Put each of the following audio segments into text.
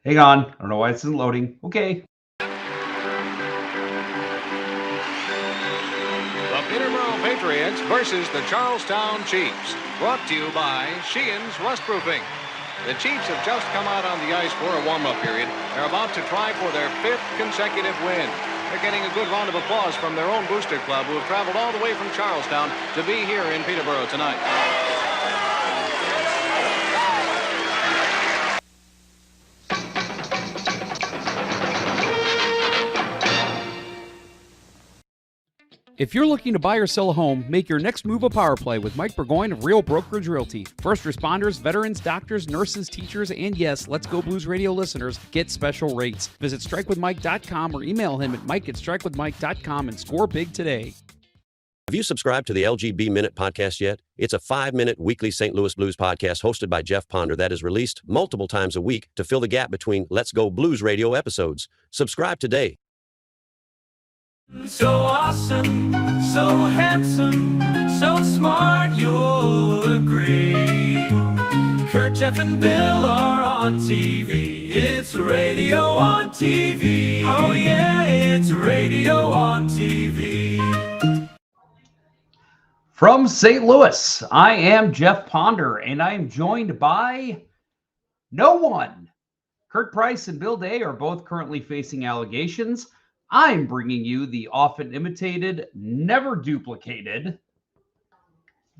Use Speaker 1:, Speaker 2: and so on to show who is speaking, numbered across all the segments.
Speaker 1: Hang on. I don't know why this isn't loading. Okay.
Speaker 2: The Peterborough Patriots versus the Charlestown Chiefs. Brought to you by Sheehan's Rustproofing. The Chiefs have just come out on the ice for a warm-up period. They're about to try for their 5th consecutive win. They're getting a good round of applause from their own booster club who have traveled all the way from Charlestown to be here in Peterborough tonight.
Speaker 3: If you're looking to buy or sell a home, make your next move a power play with Mike Burgoyne of Real Brokerage Realty. First responders, veterans, doctors, nurses, teachers, and yes, Let's Go Blues Radio listeners get special rates. Visit strikewithmike.com or email him at mike@strikewithmike.com and score big today.
Speaker 4: Have you subscribed to the LGB Minute podcast yet? It's a 5-minute weekly St. Louis Blues podcast hosted by Jeff Ponder that is released multiple times a week to fill the gap between Let's Go Blues Radio episodes. Subscribe today.
Speaker 5: So awesome, so handsome, so smart, you'll agree. Kurt, Jeff, and Bill are on TV. It's radio on TV. Oh yeah, it's radio on TV.
Speaker 1: From St. Louis, I am Jeff Ponder, and I am joined by no one. Kurt Price and Bill Day are both currently facing allegations. I'm bringing you the often imitated, never duplicated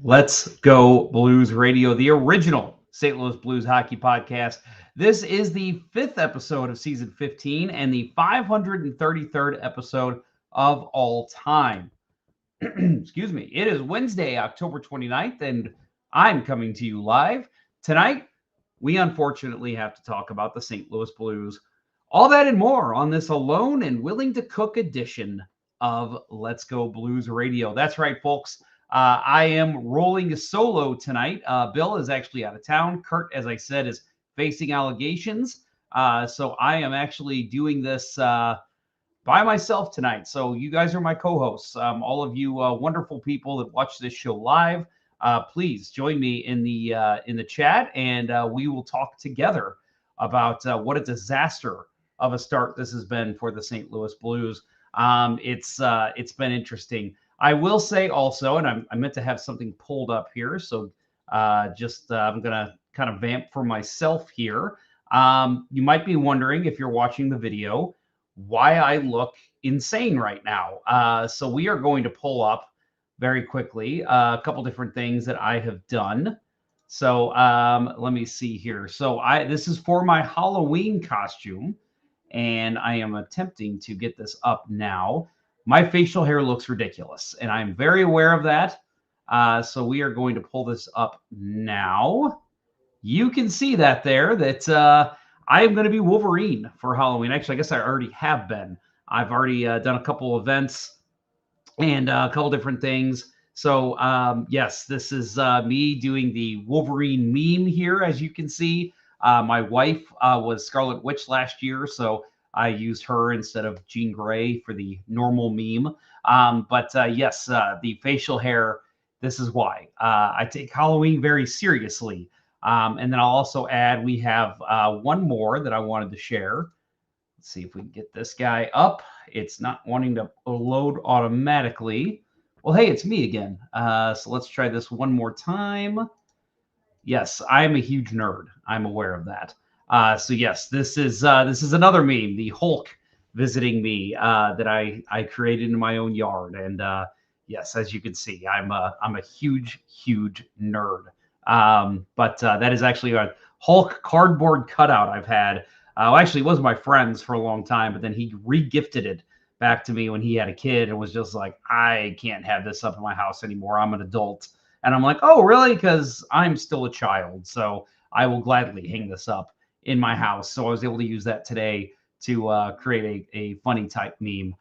Speaker 1: Let's Go Blues Radio, the original St. Louis Blues hockey podcast. This is the 5th episode of season 15 and the 533rd episode of all time. Excuse me. It is Wednesday, October 29th, and I'm coming to you live. Tonight, we unfortunately have to talk about the St. Louis Blues. All that and more on this alone and willing to cook edition of Let's Go Blues Radio. That's right, folks. I am rolling solo tonight. Bill is actually out of town. Kurt, as I said, is facing allegations. So I am actually doing this by myself tonight. So you guys are my co-hosts. All of you wonderful people that watch this show live, please join me in the chat, and we will talk together about what a disaster of a start this has been for the St. Louis Blues. It's been interesting. I will say also, and I meant to have something pulled up here, so I'm gonna kind of vamp for myself here. You might be wondering, if you're watching the video, why I look insane right now. So we are going to pull up very quickly a couple different things that I have done. So let me see here. So this is for my Halloween costume, and I am attempting to get this up now. My facial hair looks ridiculous, and I'm very aware of that. So we are going to pull this up now. You can see that there, that I am going to be Wolverine for Halloween. Actually, I guess I already have been. I've already done a couple events and a couple different things. So yes, this is me doing the Wolverine meme here, as you can see. My wife was Scarlet Witch last year, so I used her instead of Jean Grey for the normal meme. But yes, the facial hair, this is why. I take Halloween very seriously. And then I'll also add, we have one more that I wanted to share. Let's see if we can get this guy up. It's not wanting to load automatically. Well, hey, it's me again. So let's try this one more time. Yes, I'm a huge nerd. I'm aware of that. So yes, this is another meme, the Hulk visiting me that I created in my own yard. And yes, as you can see, I'm a huge nerd. But that is actually a Hulk cardboard cutout I've had. Actually, it was my friend's for a long time, but then he re-gifted it back to me when he had a kid and was just like, I can't have this up in my house anymore. I'm an adult. And I'm like, oh, really? Because I'm still a child. So I will gladly hang this up in my house. So I was able to use that today to create a funny type meme.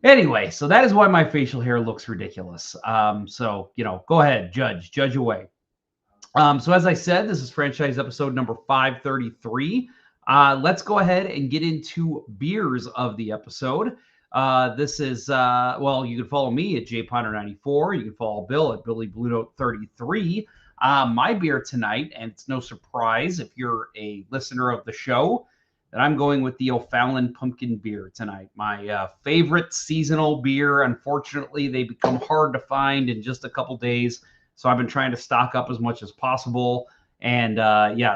Speaker 1: Anyway, so that is why my facial hair looks ridiculous. So, go ahead, judge away. So as I said, this is franchise episode number 533. Let's go ahead and get into beers of the episode. This is, you can follow me at jponder94. You can follow Bill at BillyBlueNote33. My beer tonight, and it's no surprise if you're a listener of the show, that I'm going with the O'Fallon Pumpkin Beer tonight. My favorite seasonal beer. Unfortunately, they become hard to find in just a couple days, so I've been trying to stock up as much as possible. And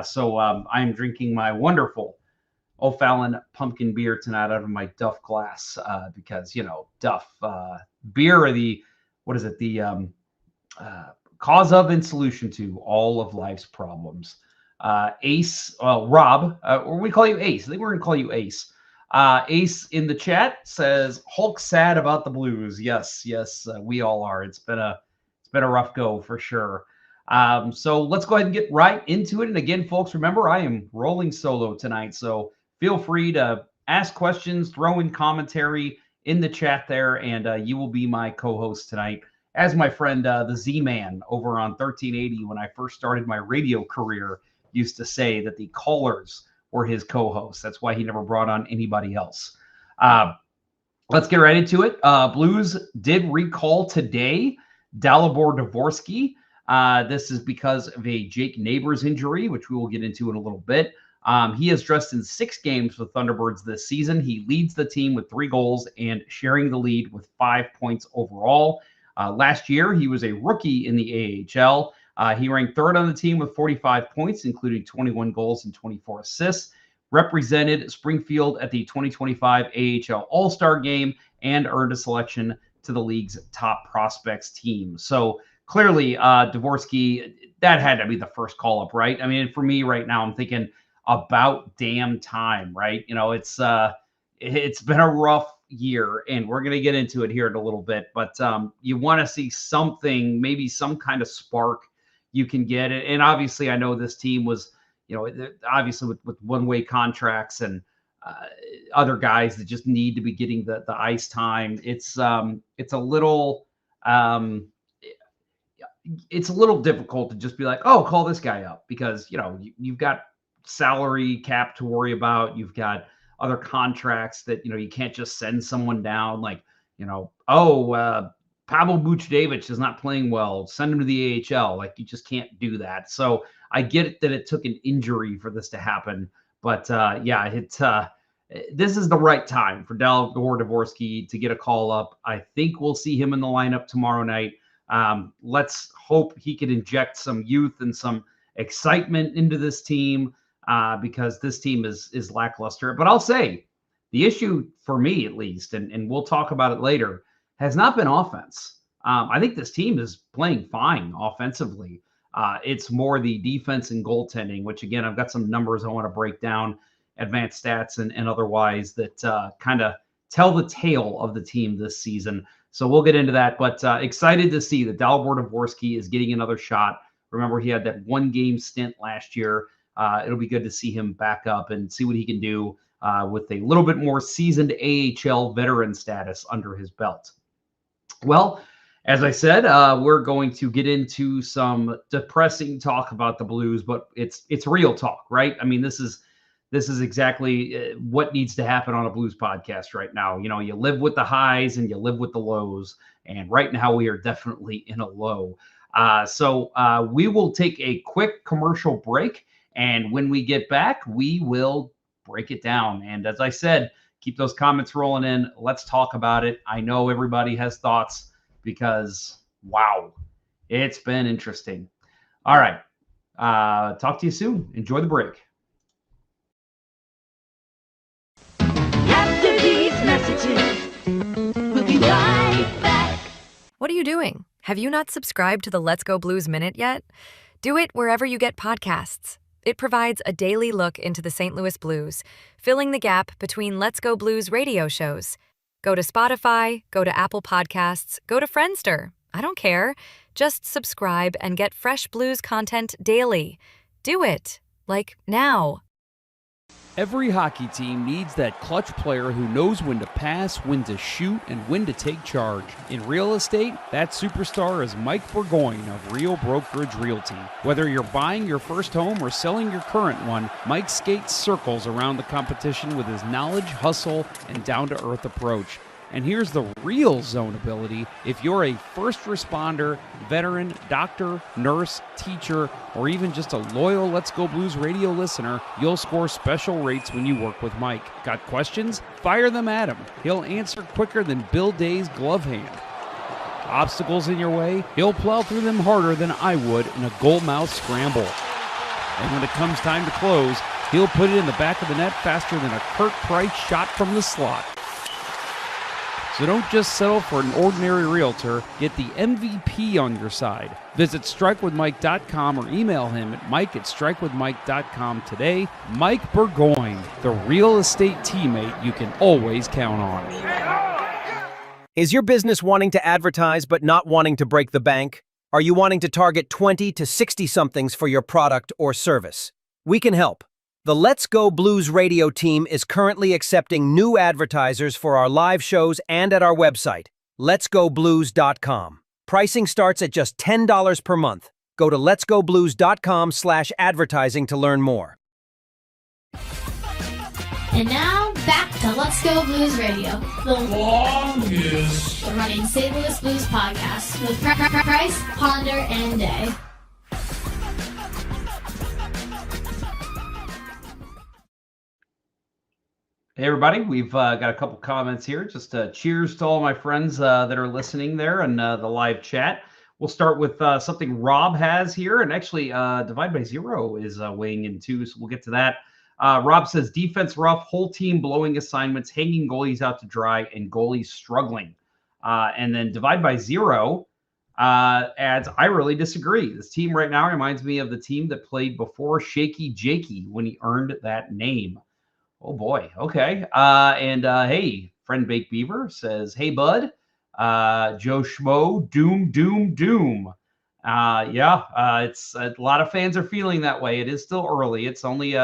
Speaker 1: so I'm drinking my wonderful O'Fallon Pumpkin Beer tonight out of my Duff glass because, Duff beer are the cause of and solution to all of life's problems. Ace, Rob, or we call you Ace. I think we're going to call you Ace. Ace in the chat says, Hulk sad about the Blues. Yes, we all are. It's been a rough go for sure. So let's go ahead and get right into it. And again, folks, remember, I am rolling solo tonight. So feel free to ask questions, throw in commentary in the chat there, and you will be my co-host tonight. As my friend, the Z-Man over on 1380, when I first started my radio career, used to say that the callers were his co-hosts. That's why he never brought on anybody else. Let's get right into it. Blues did recall today Dalibor Dvorsky. This is because of a Jake Neighbours injury, which we will get into in a little bit. He has dressed in 6 games with Thunderbirds this season. He leads the team with 3 goals and sharing the lead with 5 points overall. Last year, he was a rookie in the AHL. He ranked 3rd on the team with 45 points, including 21 goals and 24 assists. Represented Springfield at the 2025 AHL All-Star Game and earned a selection to the league's top prospects team. So clearly, Dvorsky, that had to be the first call-up, right? I mean, for me right now, I'm thinking about damn time, right? It's been a rough year, and we're going to get into it here in a little bit, but you want to see something, maybe some kind of spark you can get. And obviously, I know this team was, obviously with one-way contracts and other guys that just need to be getting the ice time. It's a little difficult to just be like, oh, call this guy up, because you've got salary cap to worry about. You've got other contracts that you can't just send someone down like Pavel Buchnevich is not playing well, send him to the AHL. Like, you just can't do that. So I get it that it took an injury for this to happen, but this is the right time for Dalibor Dvorsky to get a call up. I think we'll see him in the lineup tomorrow night. Let's hope he can inject some youth and some excitement into this team, because this team is lackluster. But I'll say the issue for me, at least, and we'll talk about it later, has not been offense. I think this team is playing fine offensively. It's more the defense and goaltending, which, again, I've got some numbers I want to break down, advanced stats and otherwise, that kind of tell the tale of the team this season. So we'll get into that, but excited to see that Dalibor Dvorsky is getting another shot. Remember, he had that 1-game stint last year. It'll be good to see him back up and see what he can do with a little bit more seasoned AHL veteran status under his belt. Well, as I said, we're going to get into some depressing talk about the Blues, but it's real talk, right? I mean, this is exactly what needs to happen on a Blues podcast right now. You live with the highs and you live with the lows, and right now we are definitely in a low. So we will take a quick commercial break, and when we get back, we will break it down. And as I said, keep those comments rolling in. Let's talk about it. I know everybody has thoughts because, wow, it's been interesting. All right. Talk to you soon. Enjoy the break.
Speaker 6: After these messages, we'll be right back.
Speaker 7: What are you doing? Have you not subscribed to the Let's Go Blues Minute yet? Do it wherever you get podcasts. It provides a daily look into the St. Louis Blues, filling the gap between Let's Go Blues radio shows. Go to Spotify, go to Apple Podcasts, go to Friendster. I don't care. Just subscribe and get fresh blues content daily. Do it. Like now.
Speaker 3: Every hockey team needs that clutch player who knows when to pass, when to shoot, and when to take charge. In real estate, that superstar is Mike Burgoyne of Real Brokerage Realty. Whether you're buying your first home or selling your current one, Mike skates circles around the competition with his knowledge, hustle, and down-to-earth approach. And here's the real zone ability. If you're a first responder, veteran, doctor, nurse, teacher, or even just a loyal Let's Go Blues radio listener, you'll score special rates when you work with Mike. Got questions? Fire them at him. He'll answer quicker than Bill Day's glove hand. Obstacles in your way? He'll plow through them harder than I would in a goalmouth scramble. And when it comes time to close, he'll put it in the back of the net faster than a Kurt Price shot from the slot. So don't just settle for an ordinary realtor. Get the MVP on your side. Visit strikewithmike.com or email him at mike@strikewithmike.com today. Mike Burgoyne, the real estate teammate you can always count on.
Speaker 8: Is your business wanting to advertise but not wanting to break the bank? Are you wanting to target 20 to 60-somethings for your product or service? We can help. The Let's Go Blues radio team is currently accepting new advertisers for our live shows and at our website, letsgoblues.com. Pricing starts at just $10 per month. Go to letsgoblues.com/advertising to learn more.
Speaker 9: And now, back to Let's Go Blues Radio, the longest running St. Louis Blues podcast with Price, Ponder, and Day.
Speaker 1: Hey everybody, we've got a couple comments here. Just cheers to all my friends that are listening there in the live chat. We'll start with something Rob has here, and actually Divide by Zero is weighing in too, so we'll get to that. Rob says, defense rough, whole team blowing assignments, hanging goalies out to dry, and goalies struggling. And then Divide by Zero adds, I really disagree. This team right now reminds me of the team that played before Shaky Jakey when he earned that name. Oh boy. Okay. And hey, friend Baked Beaver says, hey bud, Joe Schmo, doom. It's a lot of fans are feeling that way. It is still early. It's only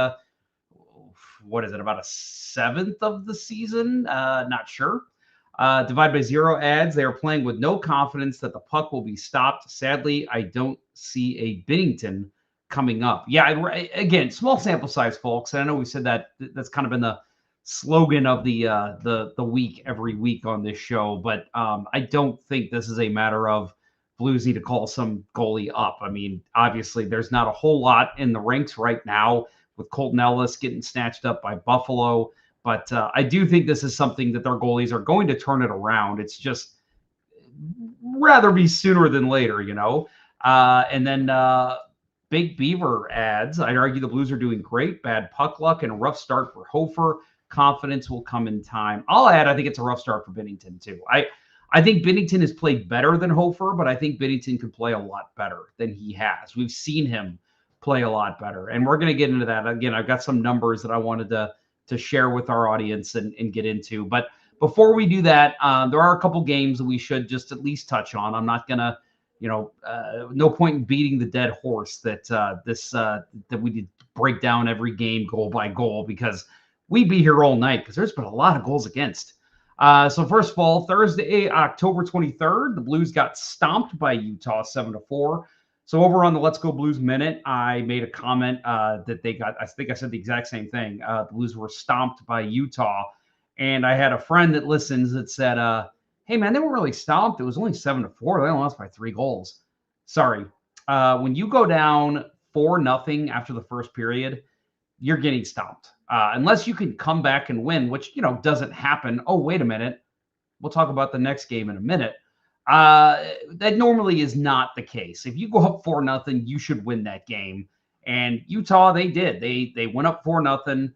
Speaker 1: what is it, about a 7th of the season? Not sure. Divide by Zero adds, they are playing with no confidence that the puck will be stopped. Sadly, I don't see a Binnington coming up. Yeah, again, small sample size, folks. And I know we said that that's kind of been the slogan of the week every week on this show, but I don't think this is a matter of Blues need to call some goalie up. I mean, obviously, there's not a whole lot in the ranks right now with Colton Ellis getting snatched up by Buffalo, but I do think this is something that their goalies are going to turn it around. It's just rather be sooner than later, you know. And then Big Beaver adds, I'd argue the Blues are doing great. Bad puck luck and a rough start for Hofer. Confidence will come in time. I'll add, I think it's a rough start for Binnington too. I think Binnington has played better than Hofer, but I think Binnington can play a lot better than he has. We've seen him play a lot better, and we're going to get into that. Again, I've got some numbers that I wanted to share with our audience and get into. But before we do that, there are a couple games that we should just at least touch on. I'm not going to, no point in beating the dead horse that that we did break down every game goal by goal, because we'd be here all night because there's been a lot of goals against. So first of all, Thursday, October 23rd, the Blues got stomped by Utah 7-4. So over on the Let's Go Blues Minute, I made a comment that they got, I think I said the exact same thing. The Blues were stomped by Utah. And I had a friend that listens that said, hey, man, they weren't really stomped. It was only 7-4. They only lost by 3 goals. Sorry. When you go down 4-0 after the first period, you're getting stomped. Unless you can come back and win, which, doesn't happen. Oh, wait a minute. We'll talk about the next game in a minute. That normally is not the case. If you go up 4-0, you should win that game. And Utah, they did. They went up 4-0.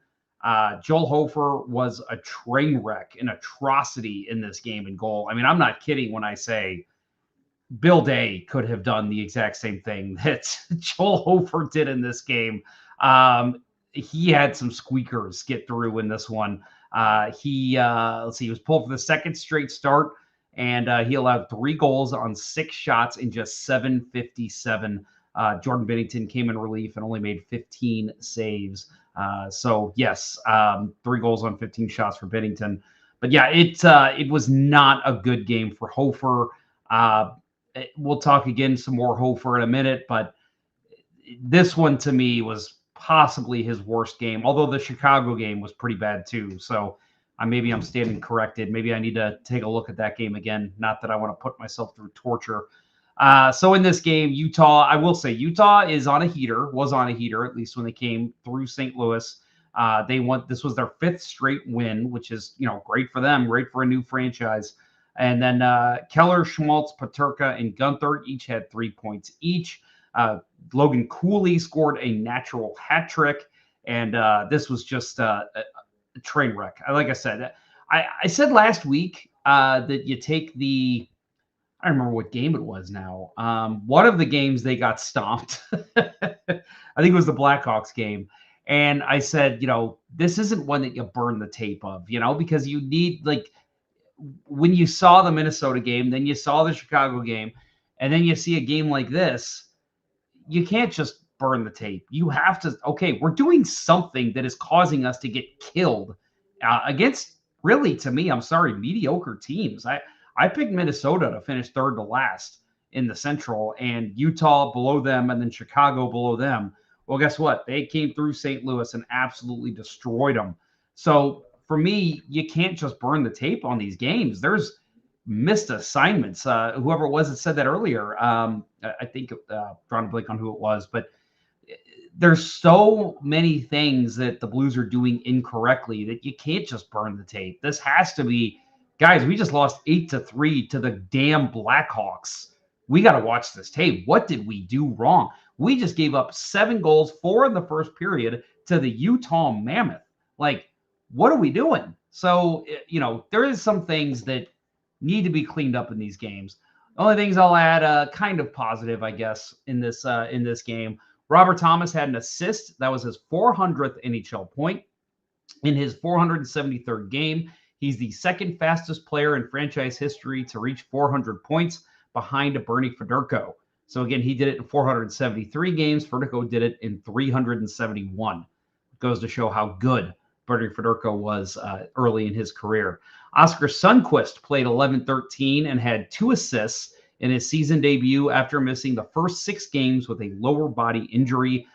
Speaker 1: Joel Hofer was a train wreck, an atrocity in this game in goal. I mean, I'm not kidding when I say Bill Day could have done the exact same thing that Joel Hofer did in this game. He had some squeakers get through in this one. He was pulled for the second straight start, and he allowed 3 goals on 6 shots in just 7:57. Jordan Binnington came in relief and only made 15 saves. So yes, 3 goals on 15 shots for Binnington. But yeah, it was not a good game for Hofer. We'll talk again some more Hofer in a minute, but this one to me was possibly his worst game, although the Chicago game was pretty bad too. So Maybe I'm standing corrected. Maybe I need to take a look at that game again. Not that I want to put myself through torture. So in this game, Utah, I will say Utah was on a heater, at least when they came through St. Louis. This was their 5th straight win, which is, great for them, great for a new franchise. And then Keller, Schmaltz, Paterka, and Gunther each had 3 points each. Logan Cooley scored a natural hat trick, and this was just a train wreck. Like I said, I said last week that you take I don't remember what game it was now. One of the games they got stomped. I think it was the Blackhawks game. And I said, this isn't one that you burn the tape of, because you need, when you saw the Minnesota game, then you saw the Chicago game, and then you see a game like this, you can't just burn the tape. You have to, okay, we're doing something that is causing us to get killed against, really, to me, I'm sorry, mediocre teams. I picked Minnesota to finish 3rd to last in the Central, and Utah below them, and then Chicago below them. Well, guess what? They came through St. Louis and absolutely destroyed them. So for me, you can't just burn the tape on these games. There's missed assignments. Whoever it was that said that earlier, I think drawing a blank on who it was, but there's so many things that the Blues are doing incorrectly that you can't just burn the tape. This has to be, guys, we just lost 8-3 to the damn Blackhawks. We got to watch this tape. What did we do wrong? We just gave up 7 goals, 4 in the first period, to the Utah Mammoth. What are we doing? So, there is some things that need to be cleaned up in these games. The only things I'll add, kind of positive, I guess, in this game. Robert Thomas had an assist. That was his 400th NHL point in his 473rd game. He's the 2nd fastest player in franchise history to reach 400 points, behind Bernie Federko. So again, he did it in 473 games. Federko did it in 371. It goes to show how good Bernie Federko was early in his career. Oscar Sundqvist played 11-13 and had 2 assists in his season debut after missing the first 6 games with a lower body injury.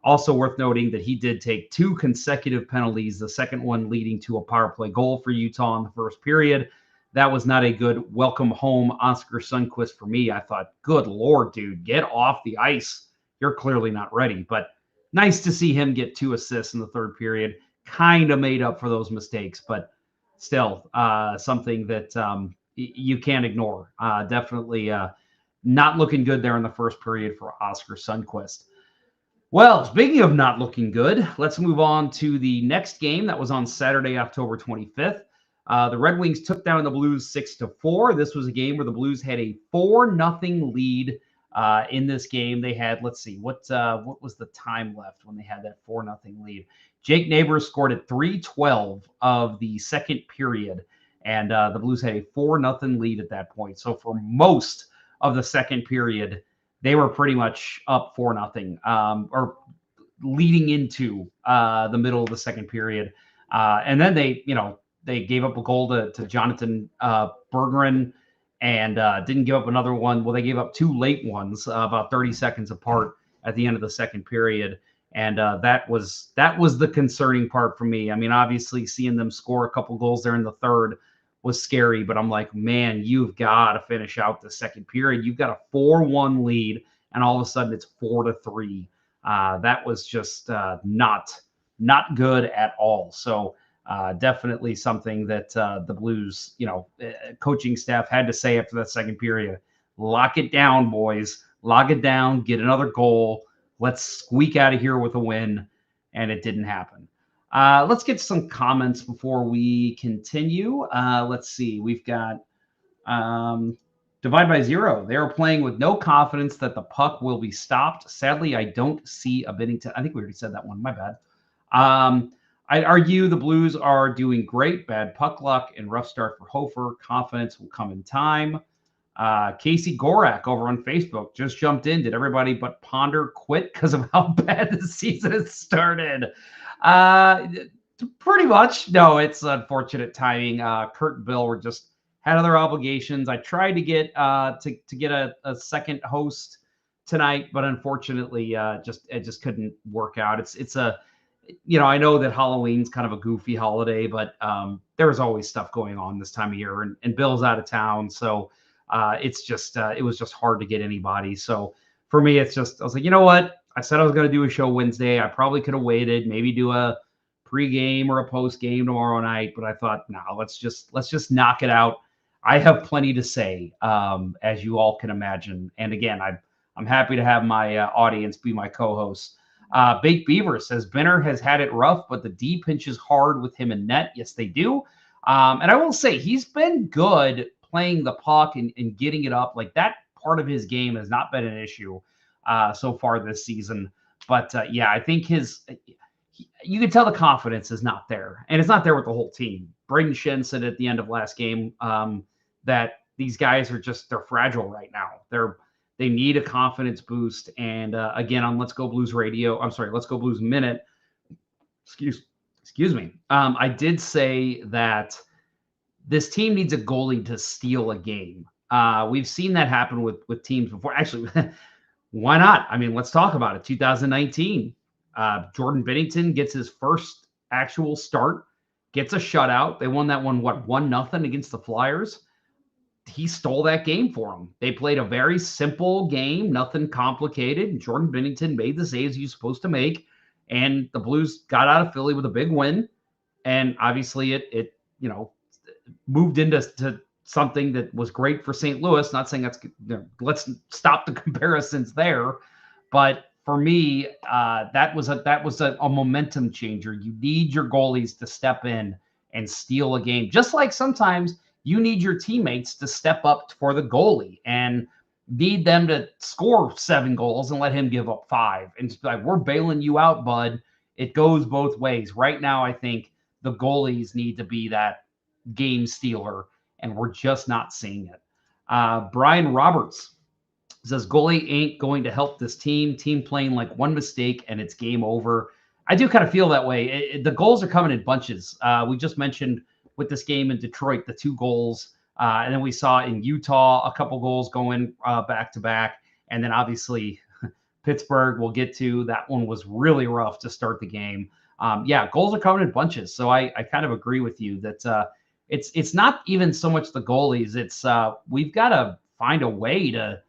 Speaker 1: Also worth noting that he did take 2 consecutive penalties, the second one leading to a power play goal for Utah in the first period. That was not a good welcome home Oscar Sundqvist for me. I thought, good Lord, dude, get off the ice. You're clearly not ready. But nice to see him get 2 assists in the third period. Kind of made up for those mistakes, but still something that you can't ignore. Definitely not looking good there in the first period for Oscar Sundqvist. Well, speaking of not looking good, let's move on to the next game that was on Saturday, October 25th. The Red Wings took down the Blues 6-4. This was a game where the Blues had a 4-0 lead in this game. They had, let's see, what was the time left when they had that 4-0 lead? Jake Neighbours scored at 3:12 of the second period, and the Blues had a 4-0 lead at that point. So for most of the second period, they were pretty much up 4-0 or leading into the middle of the second period. And then they gave up a goal to Jonathan Bergeron and didn't give up another one. Well, they gave up 2 late ones about 30 seconds apart at the end of the second period. And that was the concerning part for me. I mean, obviously seeing them score a couple goals there in the third was scary, but I'm like, man, you've got to finish out the second period. You've got a 4-1 lead, and all of a sudden it's 4-3. That was just not good at all. So definitely something that the Blues, coaching staff had to say after that second period. Lock it down, boys. Lock it down. Get another goal. Let's squeak out of here with a win. And it didn't happen. Let's get some comments before we continue. Let's see. We've got Divide by Zero. They are playing with no confidence that the puck will be stopped. Sadly, I don't see a Binnington. I think we already said that one. My bad. I'd argue the Blues are doing great. Bad puck luck and rough start for Hofer. Confidence will come in time. Casey Gorak over on Facebook just jumped in. Did everybody but Ponder quit because of how bad the season has started? Pretty much. No, it's unfortunate timing. Kurt and Bill were just had other obligations. I tried to get to get a second host tonight, but unfortunately, it just couldn't work out. I know that Halloween's kind of a goofy holiday, but there's always stuff going on this time of year, and Bill's out of town, so it was just hard to get anybody. So for me, I was like, you know what? I said I was going to do a show Wednesday. I probably could have waited, maybe do a pregame or a postgame tomorrow night, but I thought, no, let's just knock it out. I have plenty to say, as you all can imagine. And again, I'm happy to have my audience be my co-host. Baked Beaver says Benner has had it rough, but the D pinches hard with him in net. Yes, they do. And I will say he's been good playing the puck and getting it up. Like, that part of his game has not been an issue so far this season. But yeah, I think you can tell the confidence is not there, and it's not there with the whole team. Braden Shen said at the end of last game that these guys they're fragile right now. They need a confidence boost. And again, on Let's Go Blues Minute, excuse me. I did say that this team needs a goalie to steal a game. We've seen that happen with teams before. Actually, why not? I mean, let's talk about it. 2019, Jordan Binnington gets his first actual start, gets a shutout. They won that one, 1-0 against the Flyers. He stole that game for him. They played a very simple game, nothing complicated. Jordan Binnington made the saves he was supposed to make, and the Blues got out of Philly with a big win. And obviously it moved into something that was great for St. Louis. Not saying let's stop the comparisons there, but for me, that was a momentum changer. You need your goalies to step in and steal a game, just like sometimes you need your teammates to step up for the goalie and need them to score 7 goals and let him give up 5. And it's like, we're bailing you out, bud. It goes both ways. Right now, I think the goalies need to be that game stealer, and we're just not seeing it. Brian Roberts says goalie ain't going to help this team. Team playing like one mistake and it's game over. I do kind of feel that way. The goals are coming in bunches. We just mentioned with this game in Detroit, the 2 goals. And then we saw in Utah a couple goals going back to back. And then obviously Pittsburgh we'll get to. That one was really rough to start the game. Yeah, goals are coming in bunches. So I kind of agree with you that it's not even so much the goalies. It's we've got to find a way to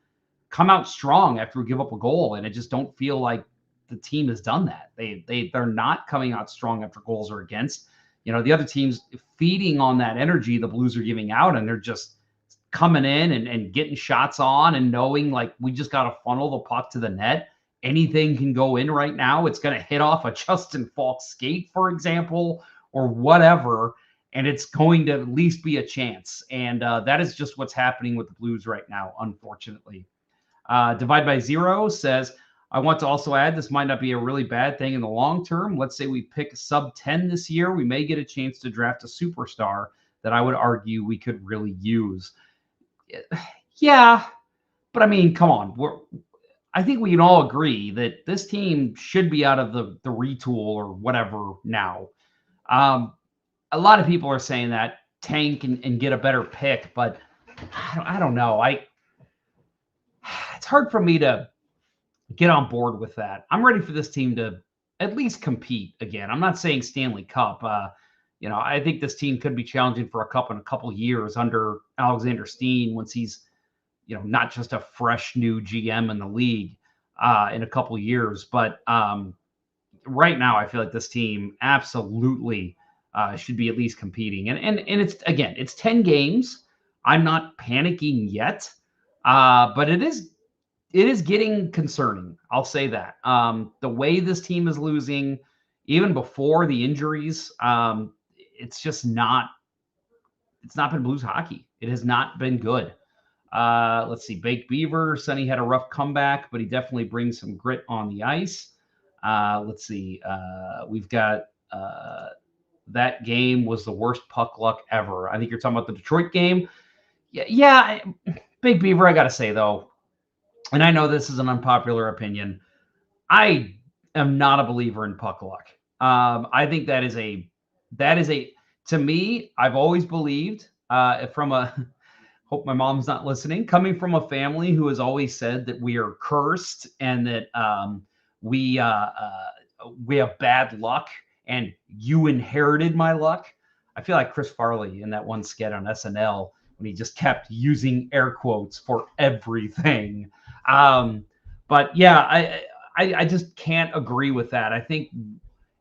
Speaker 1: come out strong after we give up a goal. And I just don't feel like the team has done that. They're not coming out strong after goals are against. The other teams feeding on that energy the Blues are giving out, and they're just coming in and getting shots on and knowing like we just got to funnel the puck to the net. Anything can go in right now. It's going to hit off a Justin Falk skate, for example, or whatever, and it's going to at least be a chance. And that is just what's happening with the Blues right now, unfortunately. Divide by Zero says, I want to also add, this might not be a really bad thing in the long term. Let's say we pick sub 10 this year. We may get a chance to draft a superstar that I would argue we could really use. Yeah, but I mean, come on. I think we can all agree that this team should be out of the retool or whatever now. A lot of people are saying that tank and get a better pick, but I don't know. It's hard for me to get on board with that. I'm ready for this team to at least compete again. I'm not saying Stanley Cup. I think this team could be challenging for a cup in a couple years under Alexander Steen once he's, not just a fresh new GM in the league in a couple years. But right now, I feel like this team absolutely should be at least competing. And it's 10 games. I'm not panicking yet, but it is getting concerning. I'll say that. The way this team is losing, even before the injuries, it's not been Blues hockey. It has not been good. Let's see. Baked Beaver, Sonny had a rough comeback, but he definitely brings some grit on the ice. Let's see. We've got that game was the worst puck luck ever. I think you're talking about the Detroit game. Yeah. Big Beaver, I got to say, though, and I know this is an unpopular opinion, I am not a believer in puck luck. I think that is to me, I've always believed hope my mom's not listening, coming from a family who has always said that we are cursed and that we we have bad luck and you inherited my luck. I feel like Chris Farley in that one skit on SNL when he just kept using air quotes for everything. But yeah, I just can't agree with that. I think,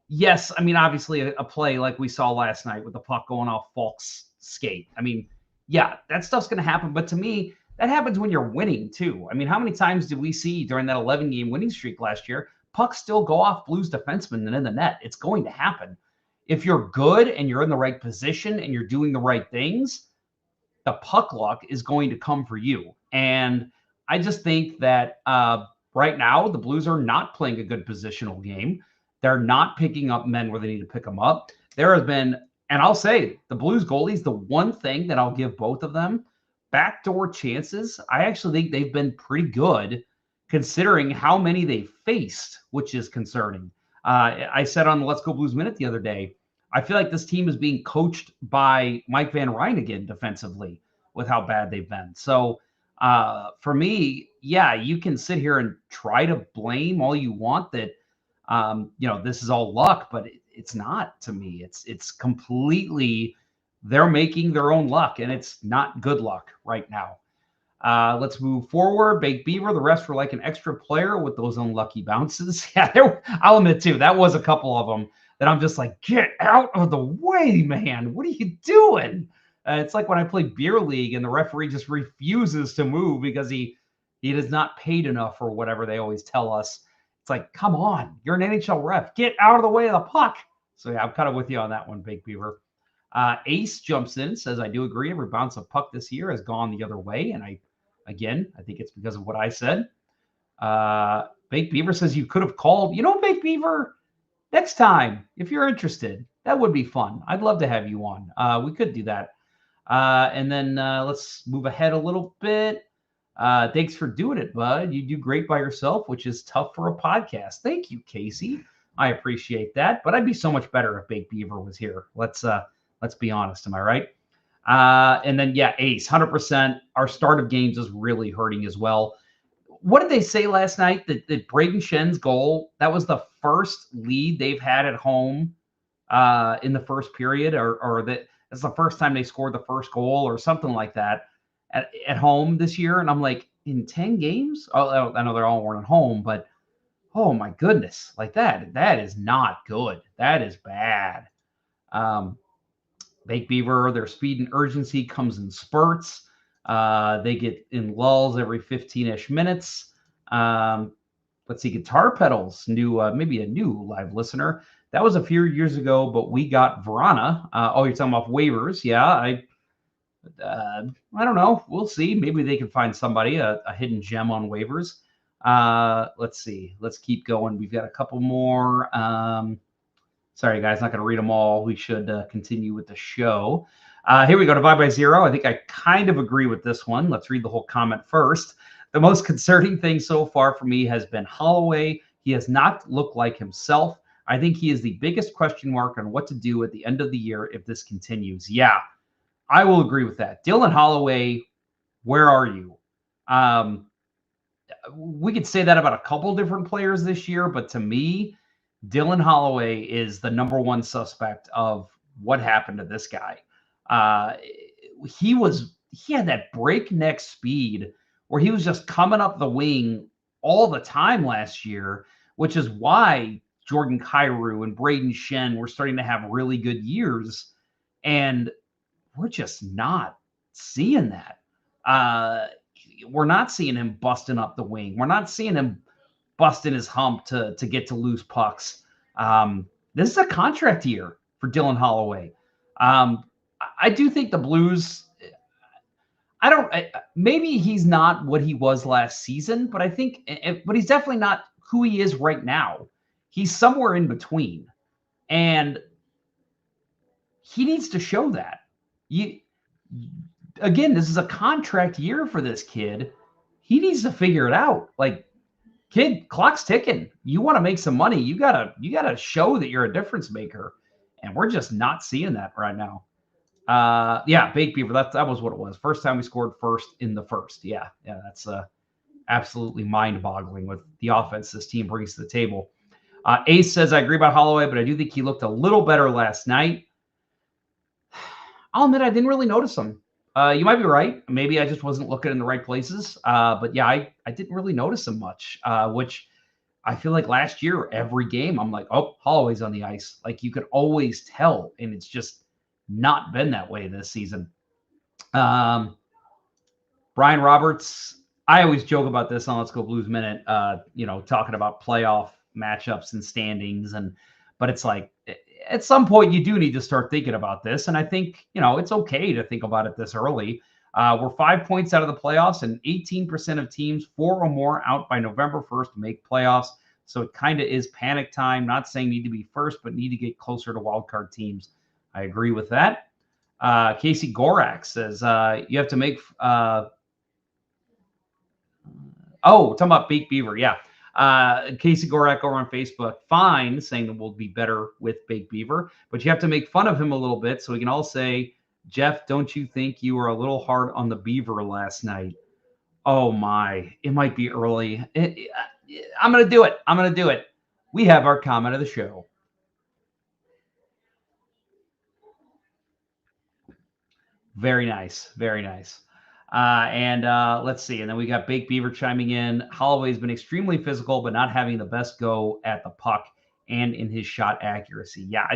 Speaker 1: yes, I mean, obviously a play like we saw last night with the puck going off Falk's skate. I mean, yeah, that stuff's going to happen. But to me, that happens when you're winning too. I mean, how many times did we see during that 11-game winning streak last year, pucks still go off Blues defensemen and in the net? It's going to happen. If you're good and you're in the right position and you're doing the right things, the puck luck is going to come for you. And I just think that right now the Blues are not playing a good positional game. They're not picking up men where they need to pick them up. There has been, and I'll say, the Blues goalies, the one thing that I'll give both of them, backdoor chances, I actually think they've been pretty good considering how many they faced, which is concerning. I said on the Let's Go Blues Minute the other day, I feel like this team is being coached by Mike Van Ryn again defensively with how bad they've been. So for me, yeah, you can sit here and try to blame all you want that, this is all luck, but it's not to me. It's completely, they're making their own luck, and it's not good luck right now. Let's move forward. Bake Beaver, the rest were like an extra player with those unlucky bounces. Yeah, I'll admit too, that was a couple of them that I'm just like, get out of the way, man. What are you doing? It's like when I play beer league and the referee just refuses to move because he is not paid enough or whatever they always tell us. It's like, come on, you're an NHL ref. Get out of the way of the puck. So yeah, I'm kind of with you on that one, Bake Beaver. Ace jumps in, says, I do agree. Every bounce of puck this year has gone the other way. And I think it's because of what I said. Bake Beaver says you could have called. Bake Beaver, next time, if you're interested, that would be fun. I'd love to have you on. We could do that. And then let's move ahead a little bit. Thanks for doing it, bud. You do great by yourself, which is tough for a podcast. Thank you, Casey. I appreciate that. But I'd be so much better if Bake Beaver was here. Let's be honest. Am I right? And then, yeah, Ace, 100%. Our start of games is really hurting as well. What did they say last night? That Braden Schen's goal, that was the first lead they've had at home in the first period, or that's the first time they scored the first goal or something like that at home this year. And I'm like, in 10 games? Oh, I know they're all weren't at home, but oh my goodness, like that is not good. That is bad. Bake Beaver, their speed and urgency comes in spurts. They get in lulls every 15-ish minutes. Let's see, Guitar Pedals, maybe a new live listener. That was a few years ago, but we got Verana. You're talking about waivers. Yeah, I don't know. We'll see. Maybe they can find somebody, a hidden gem on waivers. Let's see. Let's keep going. We've got a couple more. Sorry, guys, not going to read them all. We should continue with the show. Here we go, Divide by Zero. I think I kind of agree with this one. Let's read the whole comment first. The most concerning thing so far for me has been Holloway. He has not looked like himself. I think he is the biggest question mark on what to do at the end of the year if this continues. Yeah, I will agree with that. Dylan Holloway, where are you? We could say that about a couple different players this year, but to me, Dylan Holloway is the number one suspect of what happened to this guy. He had that breakneck speed where he was just coming up the wing all the time last year, which is why Jordan Kyrou and Braden Schenn were starting to have really good years. And we're just not seeing that. We're not seeing him busting up the wing. We're not seeing him busting his hump to get to loose pucks. This is a contract year for Dylan Holloway. I do think the Blues, maybe he's not what he was last season, but but he's definitely not who he is right now. He's somewhere in between. And he needs to show that. Again, this is a contract year for this kid. He needs to figure it out. Like, kid, clock's ticking. You want to make some money. You gotta show that you're a difference maker. And we're just not seeing that right now. Yeah, Bake Beaver, that was what it was. First time we scored first in the first. Yeah, that's absolutely mind-boggling with the offense this team brings to the table. Ace says, I agree about Holloway, but I do think he looked a little better last night. I'll admit I didn't really notice him. You might be right. Maybe I just wasn't looking in the right places. But yeah, I didn't really notice him much, which I feel like last year, every game, I'm like, oh, Holloway's on the ice. Like you could always tell, and it's just not been that way this season. Brian Roberts, I always joke about this on Let's Go Blues Minute, talking about playoff matchups and standings. But it's like, at some point you do need to start thinking about this. And I think, it's okay to think about it this early. We're 5 points out of the playoffs, and 18% of teams 4 or more out by November 1st to make playoffs. So it kind of is panic time. Not saying need to be first, but need to get closer to wildcard teams. I agree with that. Casey Gorak says you have to make talking about Baked Beaver. Yeah. Casey Gorak over on Facebook, fine, saying that we'll be better with Baked Beaver, but you have to make fun of him a little bit so we can all say, Jeff, don't you think you were a little hard on the Beaver last night? Oh my, it might be early. I'm going to do it. I'm going to do it. We have our comment of the show. Very nice. Very nice. Let's see. And then we got Baked Beaver chiming in. Holloway's been extremely physical, but not having the best go at the puck and in his shot accuracy. Yeah,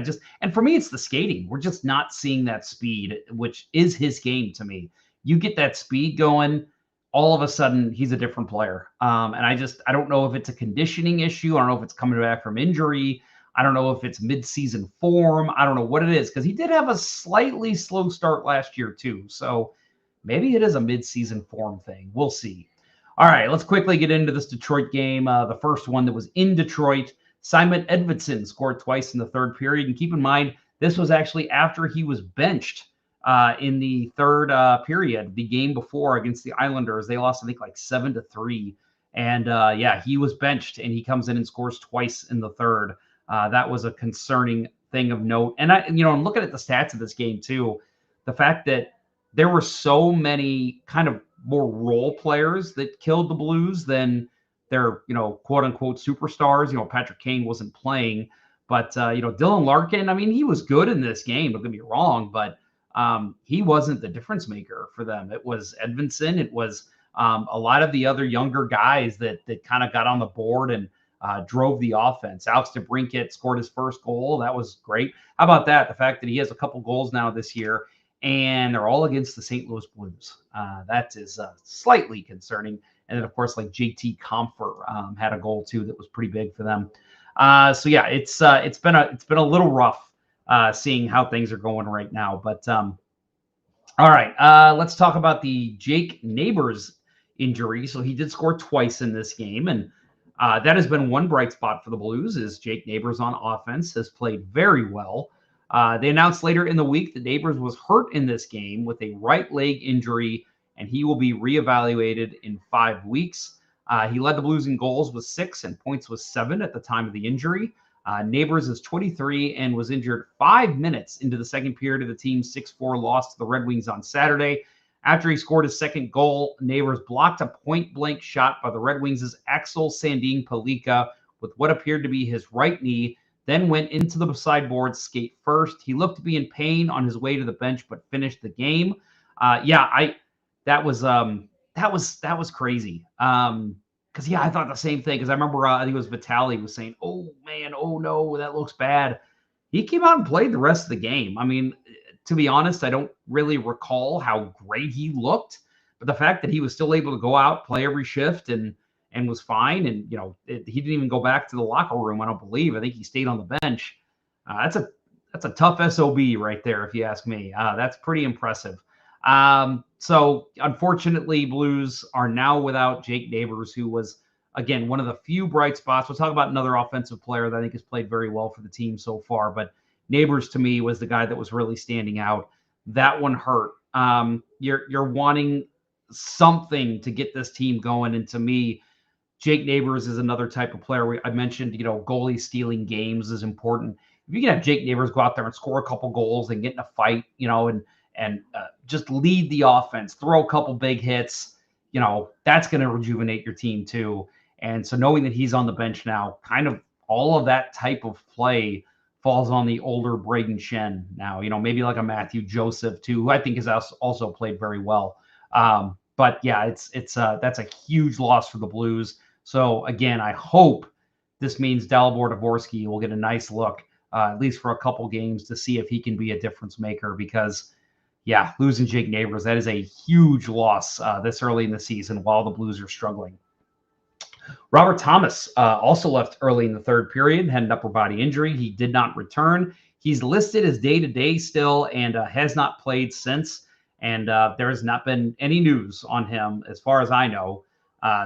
Speaker 1: and for me, it's the skating. We're just not seeing that speed, which is his game to me. You get that speed going, all of a sudden he's a different player. And I don't know if it's a conditioning issue. I don't know if it's coming back from injury. I don't know if it's mid-season form. I don't know what it is, because he did have a slightly slow start last year too. So maybe it is a mid-season form thing. We'll see. All right, let's quickly get into this Detroit game. The first one that was in Detroit. Simon Edvinsson scored twice in the third period. And keep in mind, this was actually after he was benched in the third period, the game before against the Islanders. They lost, I think, like 7-3. And he was benched, and he comes in and scores twice in the third. That was a concerning thing of note. And I'm looking at the stats of this game too. The fact that there were so many kind of more role players that killed the Blues than their, quote unquote superstars. Patrick Kane wasn't playing, but Dylan Larkin, I mean, he was good in this game, don't get me wrong, but he wasn't the difference maker for them. It was Edvinsson. It was a lot of the other younger guys that kind of got on the board and drove the offense. Alex DeBrincat scored his first goal. That was great. How about that? The fact that he has a couple goals now this year, and they're all against the St. Louis Blues. That is slightly concerning. And then, of course, like JT Compher had a goal too that was pretty big for them. It's been a little rough seeing how things are going right now. But all right, let's talk about the Jake Neighbours injury. So he did score twice in this game, and that has been one bright spot for the Blues. Is Jake Neighbours on offense has played very well. They announced later in the week that Neighbours was hurt in this game with a right leg injury, and he will be reevaluated in 5 weeks. He led the Blues in goals with 6 and points with 7 at the time of the injury. Neighbours is 23 and was injured 5 minutes into the second period of the team's 6-4 loss to the Red Wings on Saturday. After he scored his second goal, Neighbours blocked a point-blank shot by the Red Wings' Axel Sandin Pellikka with what appeared to be his right knee, then went into the sideboard skate first. He looked to be in pain on his way to the bench, but finished the game. That was crazy. Because I thought the same thing. Because I remember I think it was Vitaly was saying, "Oh man, oh no, that looks bad." He came out and played the rest of the game. I mean, to be honest, I don't really recall how great he looked, but the fact that he was still able to go out, play every shift, and was fine, and he didn't even go back to the locker room. I don't believe. I think he stayed on the bench. That's a tough SOB right there, if you ask me. That's pretty impressive. So unfortunately, Blues are now without Jake Neighbours, who was, again, one of the few bright spots. We'll talk about another offensive player that I think has played very well for the team so far, but Neighbours to me was the guy that was really standing out. That one hurt. You're wanting something to get this team going, and to me, Jake Neighbours is another type of player. I mentioned, goalie stealing games is important. If you can have Jake Neighbours go out there and score a couple goals and get in a fight, and just lead the offense, throw a couple big hits, that's going to rejuvenate your team too. And so knowing that he's on the bench now kind of all of that type of play falls on the older Braden Shen now. Maybe like a Matthew Joseph too, who I think has also played very well. But yeah, that's a huge loss for the Blues. So again, I hope this means Dalibor Dvorsky will get a nice look, at least for a couple games, to see if he can be a difference maker. Because yeah, losing Jake Neighbours, that is a huge loss this early in the season while the Blues are struggling. Robert Thomas also left early in the third period, had an upper body injury. He did not return. He's listed as day-to-day still and has not played since. And there has not been any news on him as far as I know.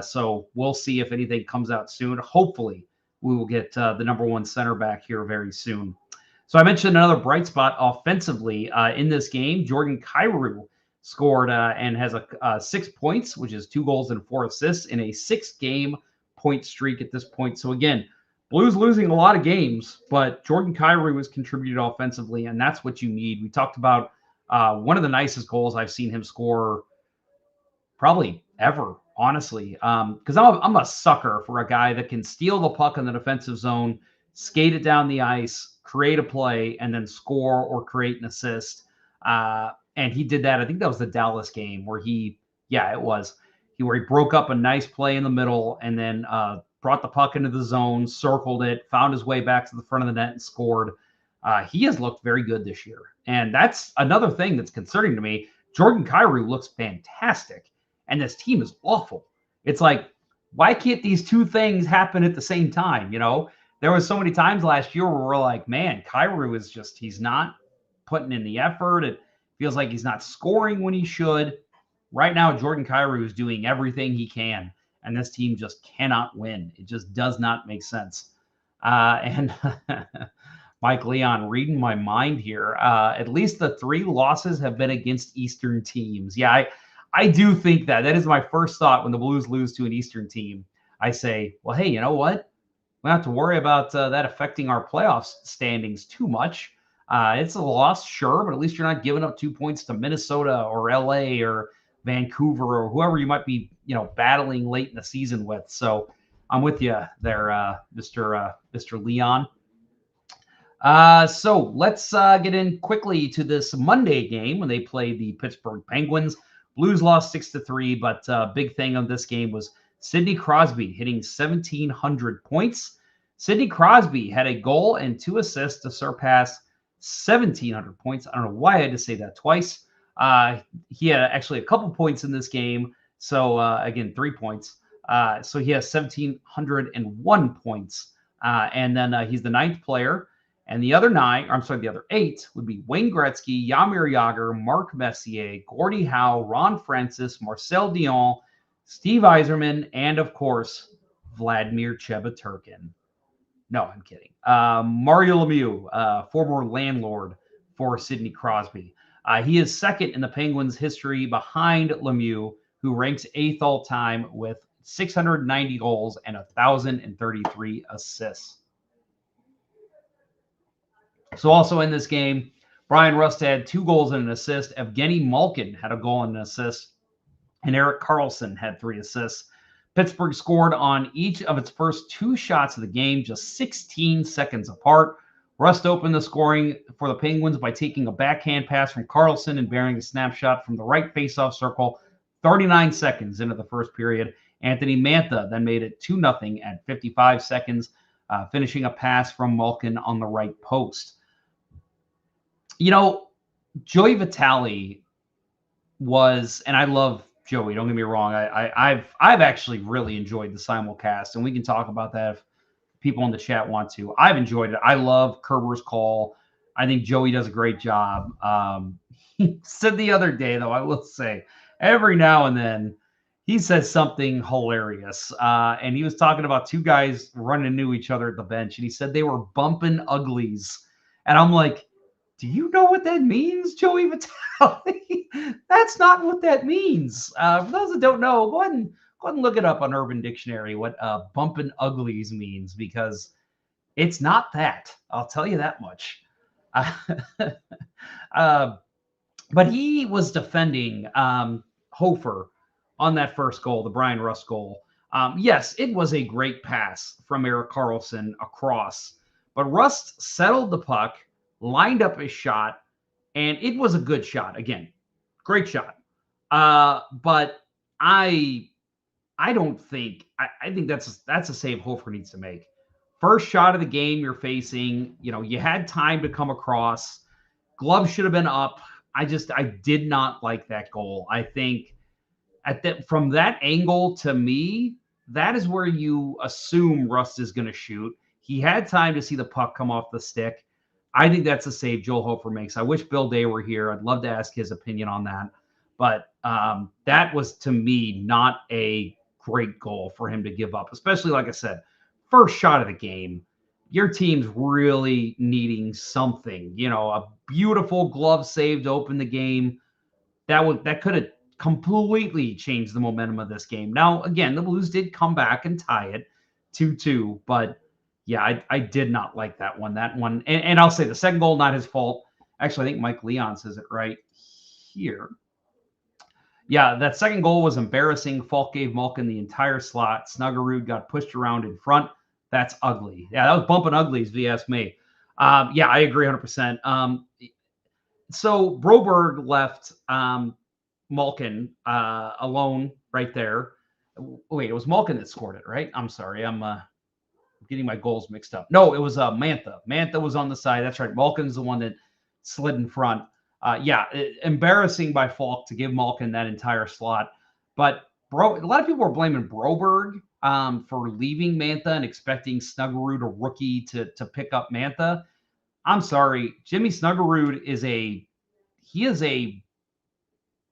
Speaker 1: So we'll see if anything comes out soon. Hopefully, we will get the number one center back here very soon. So I mentioned another bright spot offensively in this game. Jordan Kyrou scored and has 6 points, which is 2 goals and 4 assists in a 6-game point streak at this point. So again, Blues losing a lot of games, but Jordan Kyrou has contributed offensively, and that's what you need. We talked about one of the nicest goals I've seen him score probably ever, honestly, because I'm a sucker for a guy that can steal the puck in the defensive zone, skate it down the ice, create a play, and then score or create an assist. And he did that. I think that was the Dallas game where he broke up a nice play in the middle and then brought the puck into the zone, circled it, found his way back to the front of the net and scored. He has looked very good this year. And that's another thing that's concerning to me. Jordan Kyrou looks fantastic, and this team is awful. It's like, why can't these two things happen at the same time? There was so many times last year where we're like, man, Kyrou is just, he's not putting in the effort. It feels like he's not scoring when he should. Right now, Jordan Kyrou is doing everything he can, and this team just cannot win. It just does not make sense. And Mike Leon, reading my mind here, at least the 3 losses have been against Eastern teams. Yeah, I do think that. That is my first thought when the Blues lose to an Eastern team. I say, well, hey, you know what? We don't have to worry about that affecting our playoff standings too much. It's a loss, sure, but at least you're not giving up 2 points to Minnesota or LA or Vancouver or whoever you might be, battling late in the season with. So I'm with you there, Mr. Leon. So let's get in quickly to this Monday game when they played the Pittsburgh Penguins. Blues lost 6-3, but big thing on this game was Sidney Crosby hitting 1,700 points. Sidney Crosby had a goal and 2 assists to surpass 1,700 points. I don't know why I had to say that twice. He had actually a couple points in this game. So again, 3 points. So he has 1,701 points. And then he's the 9th player. And the other 8 would be Wayne Gretzky, Jaromir Jagr, Mark Messier, Gordie Howe, Ron Francis, Marcel Dion, Steve Yzerman, and of course, Vladimir Chebaturkin. No, I'm kidding. Mario Lemieux, former landlord for Sidney Crosby. He is second in the Penguins' history behind Lemieux, who ranks 8th all-time with 690 goals and 1,033 assists. So also in this game, Brian Rust had 2 goals and an assist. Evgeny Malkin had a goal and an assist. And Erik Karlsson had 3 assists. Pittsburgh scored on each of its first 2 shots of the game, just 16 seconds apart. Rust opened the scoring for the Penguins by taking a backhand pass from Karlsson and bearing a snapshot from the right faceoff circle 39 seconds into the first period. Anthony Mantha then made it 2-0 at 55 seconds, finishing a pass from Malkin on the right post. Joey Vitale was, and I love Joey, don't get me wrong. I've actually really enjoyed the simulcast, and we can talk about that if people in the chat want to. I've enjoyed it. I love Kerber's call. I think Joey does a great job. He said the other day, though, I will say, every now and then he says something hilarious. And he was talking about 2 guys running into each other at the bench, and he said they were bumping uglies. And I'm like, do you know what that means, Joey Vitale? That's not what that means. For those that don't know, go ahead and look it up on Urban Dictionary, what bumping uglies means, because it's not that. I'll tell you that much. But he was defending Hofer on that first goal, the Brian Rust goal. Yes, it was a great pass from Erik Karlsson across, but Rust settled the puck, lined up his shot, and it was a good shot. Again, great shot. But I don't think I think that's a save Hofer needs to make. First shot of the game you're facing, you had time to come across. Glove should have been up. I did not like that goal. I think from that angle, to me, that is where you assume Rust is going to shoot. He had time to see the puck come off the stick. I think that's a save Joel Hofer makes. I wish Bill Day were here. I'd love to ask his opinion on that. But that was, to me, not a great goal for him to give up, especially, like I said, first shot of the game. Your team's really needing something, a beautiful glove save to open the game. That could have completely changed the momentum of this game. Now, again, the Blues did come back and tie it 2-2, but yeah, I did not like that one. And I'll say the second goal, not his fault. Actually, I think Mike Leon says it right here. Yeah, that second goal was embarrassing. Falk gave Malkin the entire slot. Snuggerud got pushed around in front. That's ugly. Yeah, that was bumping uglies, if you ask me. Yeah, I agree 100%. So Broberg left Malkin alone right there. Wait, it was Malkin that scored it, right? I'm sorry. I'm getting my goals mixed up. No, it was Mantha. Mantha was on the side. That's right. Malkin's the one that slid in front. Embarrassing by Falk to give Malkin that entire slot. But a lot of people are blaming Broberg for leaving Mantha and expecting Snuggerud, a rookie, to pick up Mantha. I'm sorry. Jimmy Snuggerud is he's an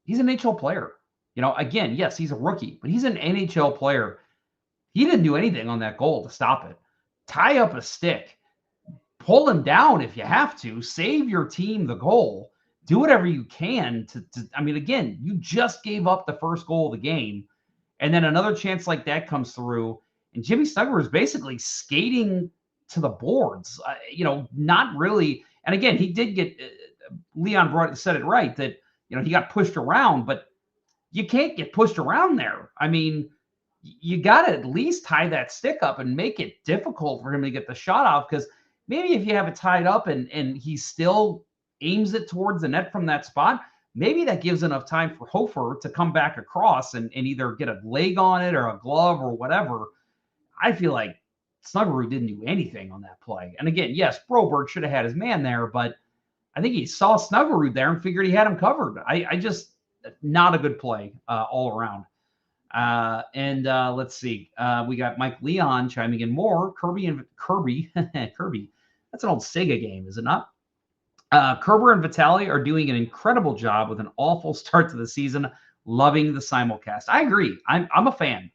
Speaker 1: NHL player. Again, yes, he's a rookie, but he's an NHL player. He didn't do anything on that goal to stop it. Tie up a stick. Pull him down if you have to. Save your team the goal. Do whatever you can again, you just gave up the first goal of the game, and then another chance like that comes through, and Jimmy Snuggerud is basically skating to the boards, not really. And again, he did get, Leon said it right, that, he got pushed around, but you can't get pushed around there. I mean, you got to at least tie that stick up and make it difficult for him to get the shot off, because maybe if you have it tied up and he still aims it towards the net from that spot, maybe that gives enough time for Hofer to come back across and either get a leg on it or a glove or whatever. I feel like Snuggerud didn't do anything on that play. And again, yes, Broberg should have had his man there, but I think he saw Snuggerud there and figured he had him covered. I just, not a good play all around. Let's see. We got Mike Leon chiming in more. Kirby. That's an old Sega game, is it not? Kerber and Vitale are doing an incredible job with an awful start to the season. Loving the simulcast. I agree. I'm a fan.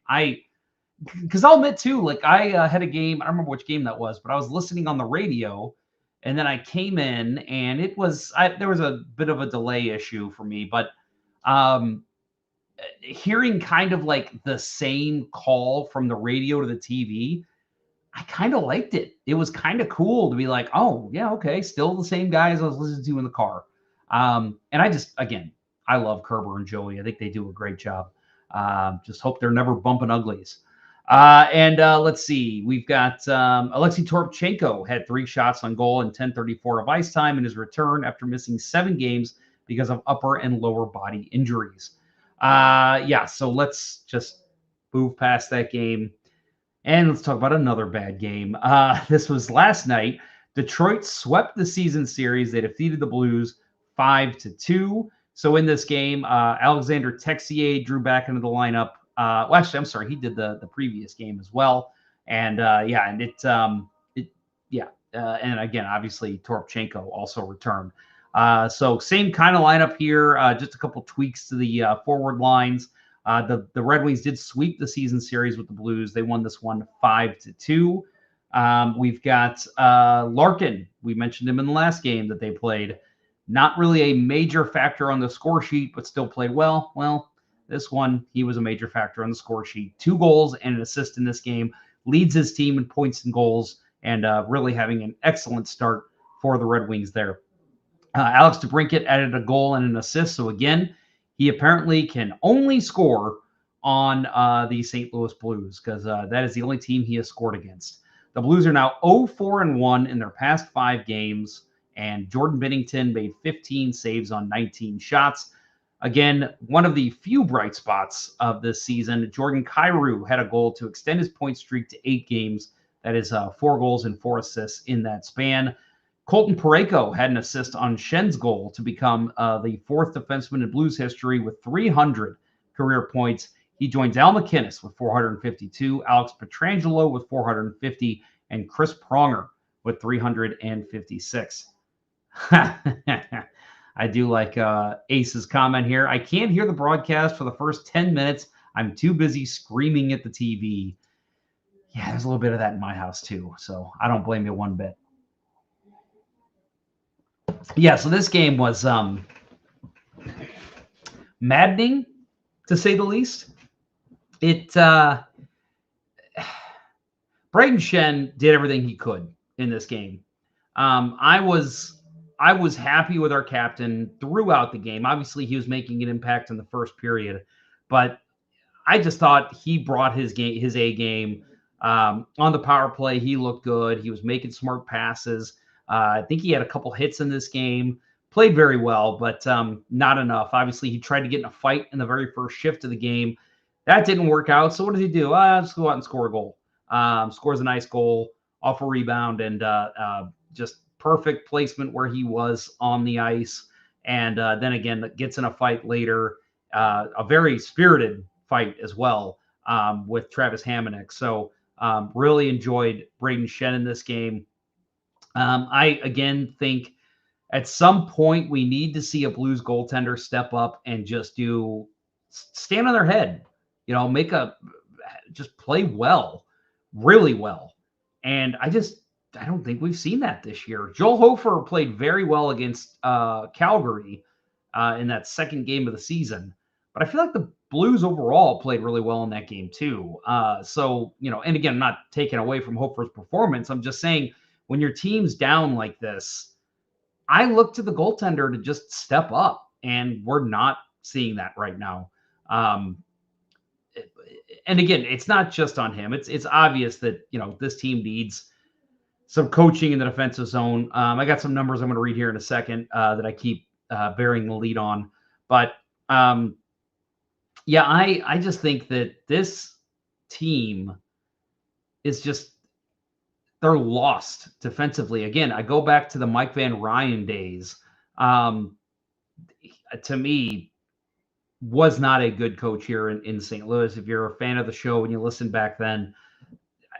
Speaker 1: Because I'll admit too, like I had a game. I don't remember which game that was, but I was listening on the radio, and then I came in, and there was a bit of a delay issue for me, but hearing kind of like the same call from the radio to the TV, I kind of liked it. It was kind of cool to be like, oh, yeah, okay, still the same guys I was listening to in the car. And I love Kerber and Joey. I think they do a great job. Just hope they're never bumping uglies. Let's see. We've got Alexei Toropchenko had 3 shots on goal and 10:34 of ice time in his return after missing 7 games because of upper and lower body injuries. So let's just move past that game. And let's talk about another bad game. This was last night. Detroit swept the season series. They defeated the Blues 5-2. So in this game, Alexander Texier drew back into the lineup. He did the previous game as well. And again, obviously Toropchenko also returned. So same kind of lineup here. Just a couple tweaks to the forward lines. The Red Wings did sweep the season series with the Blues. They won this one 5-2. We've got Larkin. We mentioned him in the last game that they played. Not really a major factor on the score sheet, but still played well. Well, this one, he was a major factor on the score sheet. 2 goals and an assist in this game. Leads his team in points and goals, and really having an excellent start for the Red Wings there. Alex DeBrincat added a goal and an assist. So again, he apparently can only score on the St. Louis Blues, because that is the only team he has scored against. The Blues are now 0-4-1 in their past 5 games, and Jordan Binnington made 15 saves on 19 shots. Again, one of the few bright spots of this season, Jordan Kyrou had a goal to extend his point streak to 8 games. That is 4 goals and 4 assists in that span. Colton Parayko had an assist on Schen's goal to become the 4th defenseman in Blues history with 300 career points. He joins Al McInnes with 452, Alex Pietrangelo with 450, and Chris Pronger with 356. I do like Ace's comment here. I can't hear the broadcast for the first 10 minutes. I'm too busy screaming at the TV. Yeah, there's a little bit of that in my house too, so I don't blame you one bit. Yeah, so this game was maddening, to say the least. Brayden Schenn did everything he could in this game. I was happy with our captain throughout the game. Obviously, he was making an impact in the first period, but I just thought he brought his A game. On the power play, he looked good. He was making smart passes. I think he had a couple hits in this game. Played very well, but not enough. Obviously, he tried to get in a fight in the very first shift of the game. That didn't work out. So what does he do? Just go out and score a goal. Scores a nice goal off a rebound, and just perfect placement where he was on the ice. And then again, gets in a fight later. A very spirited fight as well with Travis Hamonic. So really enjoyed Brayden Schenn in this game. I, again, think at some point we need to see a Blues goaltender step up and just stand on their head, just play well, really well. And I don't think we've seen that this year. Joel Hofer played very well against Calgary in that second game of the season, but I feel like the Blues overall played really well in that game too. So, and again, I'm not taking away from Hofer's performance. I'm just saying when your team's down like this, I look to the goaltender to just step up, and we're not seeing that right now. And again, it's not just on him. It's obvious that, this team needs some coaching in the defensive zone. I got some numbers I'm going to read here in a second that I keep bearing the lead on. But I just think that this team is they're lost defensively. Again, I go back to the Mike Van Ryn days. To me, was not a good coach here in St. Louis. If you're a fan of the show and you listen back then,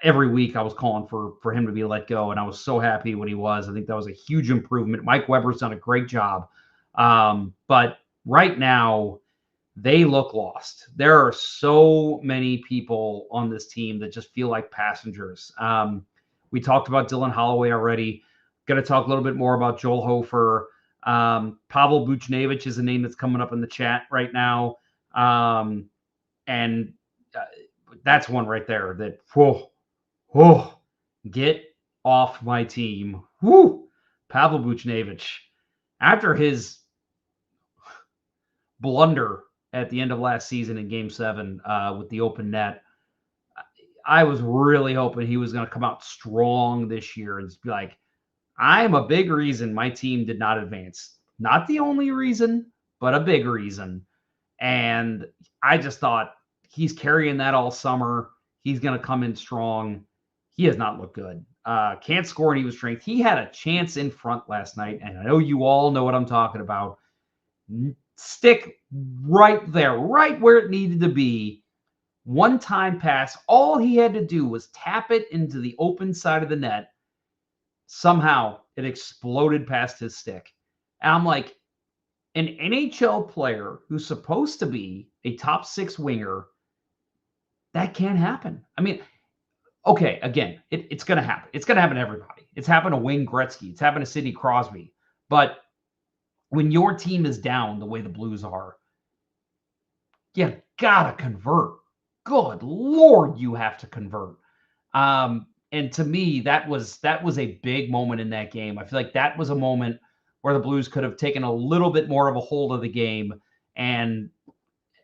Speaker 1: every week I was calling for him to be let go, and I was so happy when he was. I think that was a huge improvement. Mike Weber's done a great job. But right now, they look lost. There are so many people on this team that just feel like passengers. We talked about Dylan Holloway already. Going to talk a little bit more about Joel Hofer. Pavel Buchnevich is a name that's coming up in the chat right now. And that's one right there that, get off my team. Pavel Buchnevich, after his blunder at the end of last season in Game 7 with the open net, I was really hoping he was going to come out strong this year and just be like, I'm a big reason my team did not advance. Not the only reason, but a big reason. And I just thought he's carrying that all summer. He's going to come in strong. He has not looked good. Can't score any of his strength. He had a chance in front last night, and I know you all know what I'm talking about. Stick right there, right where it needed to be. One-time pass. All he had to do was tap it into the open side of the net. Somehow it exploded past his stick. And I'm like, an NHL player who's supposed to be a top 6 winger, that can't happen. I mean, okay, again, it's going to happen. It's going to happen to everybody. It's happened to Wayne Gretzky. It's happened to Sidney Crosby. But when your team is down the way the Blues are, you got to convert. Good Lord, you have to convert. And to me, that was a big moment in that game. I feel like that was a moment where the Blues could have taken a little bit more of a hold of the game. And